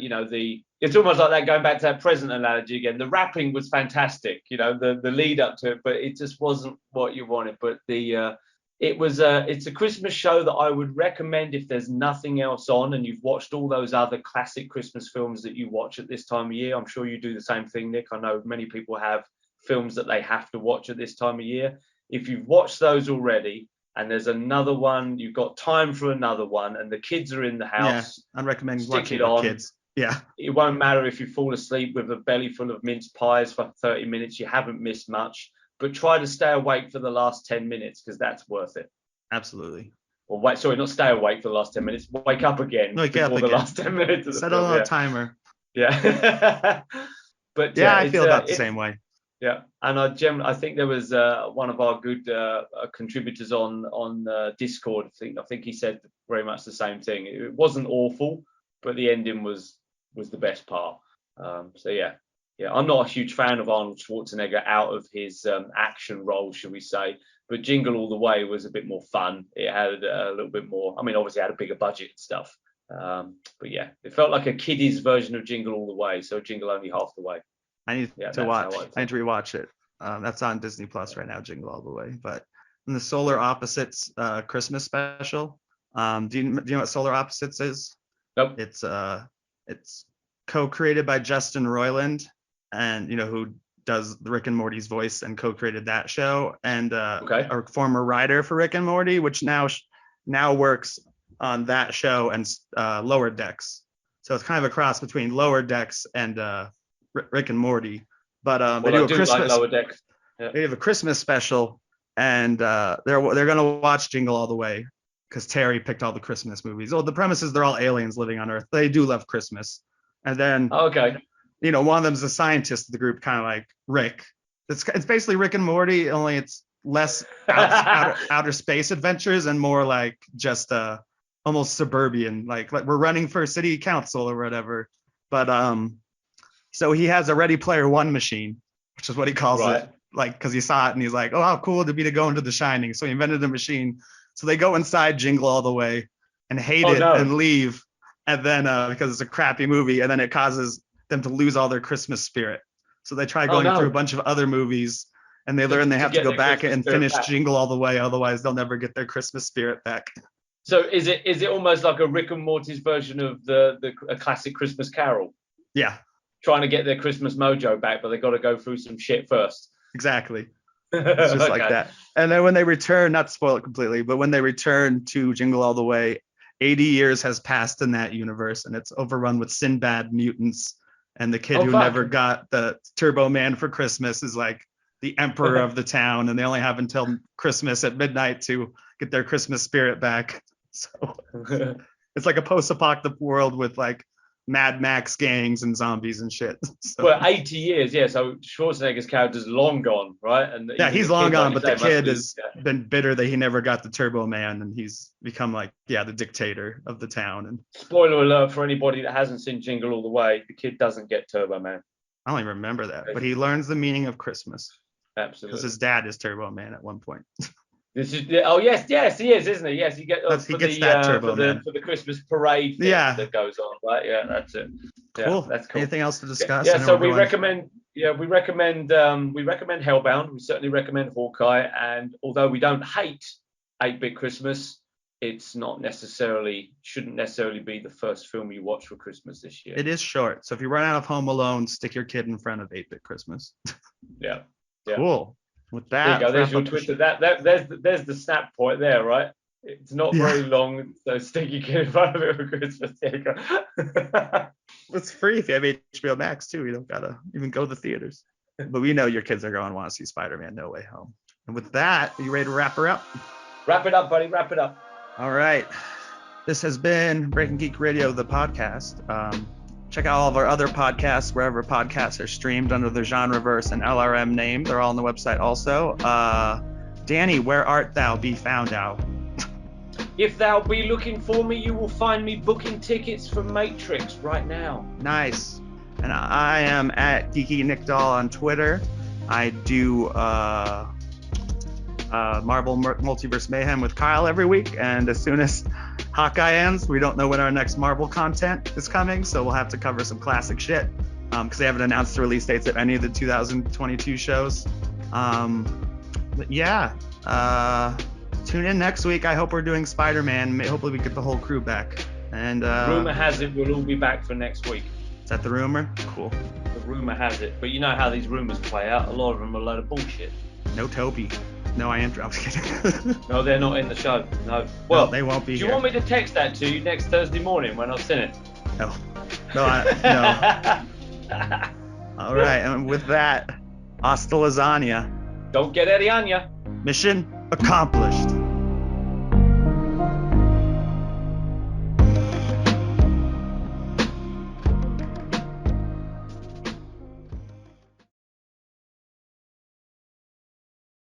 it's almost like that, going back to that present analogy again. The wrapping was fantastic, the lead up to it, but it just wasn't what you wanted. But the It's a Christmas show that I would recommend if there's nothing else on and you've watched all those other classic Christmas films that you watch at this time of year. I'm sure you do the same thing, Nick. I know many people have films that they have to watch at this time of year. If you've watched those already and there's another one, you've got time for another one, and the kids are in the house, I'd recommend stick watching it on. Kids. Yeah. It won't matter if you fall asleep with a belly full of mince pies for 30 minutes. You haven't missed much. But try to stay awake for the last 10 minutes because that's worth it. Absolutely. Or wait, sorry, not stay awake for the last 10 minutes. Wake up again before the last 10 minutes. Of the Set on a timer. Yeah. But yeah, I feel about the same way. Yeah, and I think there was one of our good contributors on Discord. I think he said very much the same thing. It wasn't awful, but the ending was the best part. So yeah. Yeah, I'm not a huge fan of Arnold Schwarzenegger out of his action role, shall we say. But Jingle All the Way was a bit more fun. It had a little bit more. I mean, obviously, it had a bigger budget and stuff. But yeah, it felt like a kiddies version of Jingle All the Way. So Jingle only half the way. I need to watch. I need to rewatch it. That's on Disney Plus right now, Jingle All the Way. But in the Solar Opposites Christmas special, do you know what Solar Opposites is? Nope. It's co-created by Justin Roiland, and who does the Rick and Morty's voice and co-created that show, and a former writer for Rick and Morty, which now works on that show and Lower Decks. So it's kind of a cross between Lower Decks and Rick and Morty. But they do a Christmas. Like Lower Decks. Yeah. They have a Christmas special, and they're gonna watch Jingle All the Way because Terry picked all the Christmas movies. Oh, the premise is they're all aliens living on Earth. They do love Christmas, and then one of them's a scientist of the group, kind of like Rick. It's basically Rick and Morty, only it's less outer space adventures and more like just almost suburban, like we're running for city council or whatever. But so he has a Ready Player One machine, which is what he calls it, like because he saw it and he's like, oh, how cool it'd be to go into The Shining. So he invented a machine. So they go inside Jingle All the Way and hate it and leave, and then because it's a crappy movie, and then it causes them to lose all their Christmas spirit. So they try going through a bunch of other movies, and they learn they have to go back and finish Jingle All the Way, otherwise they'll never get their Christmas spirit back. So is it almost like a Rick and Morty's version of a classic Christmas Carol? Yeah. Trying to get their Christmas mojo back, but they got to go through some shit first. Exactly. It's just like that. And then when they return, not to spoil it completely, but when they return to Jingle All the Way, 80 years has passed in that universe, and it's overrun with Sinbad mutants. And the kid who never got the Turbo Man for Christmas is like the emperor of the town, and they only have until Christmas at midnight to get their Christmas spirit back. So it's like a post-apocalyptic world with like Mad Max gangs and zombies and shit. So. Well, 80 years, yeah. So Schwarzenegger's character's long gone, right? And yeah, he's long gone, but the kid has been bitter that he never got the Turbo Man, and he's become like, the dictator of the town. And spoiler alert for anybody that hasn't seen Jingle All the Way, the kid doesn't get Turbo Man. I don't even remember that, but he learns the meaning of Christmas. Absolutely. Because his dad is Turbo Man at one point. Yes, he is, isn't he? Yes, he gets that Turbo Man for the Christmas parade that goes on, right? Yeah, that's it. Yeah, cool. That's cool. Anything else to discuss? Yeah, so we recommend Hellbound. We certainly recommend Hawkeye, and although we don't hate 8-Bit Christmas, it's shouldn't necessarily be the first film you watch for Christmas this year. It is short, so if you run out of Home Alone, stick your kid in front of 8-Bit Christmas. Yeah. Cool. With that, there you go. There's your Twitter. There's the snap point there, right? It's not very long, so stick your kid in front of it for Christmas. There you go. It's free if you have HBO Max too. You don't gotta even go to the theaters. But we know your kids are going to want to see Spider-Man: No Way Home. And with that, are you ready to wrap her up? Wrap it up, buddy. Wrap it up. All right. This has been Breaking Geek Radio, the podcast. Check out all of our other podcasts wherever podcasts are streamed under the Genreverse and LRM name. They're all on the website also. Danny, where art thou be found out? If thou be looking for me, you will find me booking tickets for Matrix right now. Nice. And I am at Geeky Nick Doll on Twitter. I do Marvel Multiverse Mayhem with Kyle every week, and as soon as Hawkeye ends, we don't know when our next Marvel content is coming, so we'll have to cover some classic shit because they haven't announced the release dates of any of the 2022 shows. But yeah, tune in next week. I hope we're doing Spider-Man. Hopefully we get the whole crew back. And rumor has it we'll all be back for next week. Is that the rumor? Cool. The rumor has it, but you know how these rumors play out. A lot of them are a load of bullshit. No Toby. No, I am kidding. No, they're not in the show. No. Well, no, they won't be. Do you want me to text that to you next Thursday morning when I've seen it? No. No. All right, and with that, hasta lasagna. Don't get Eddie on ya. Mission accomplished.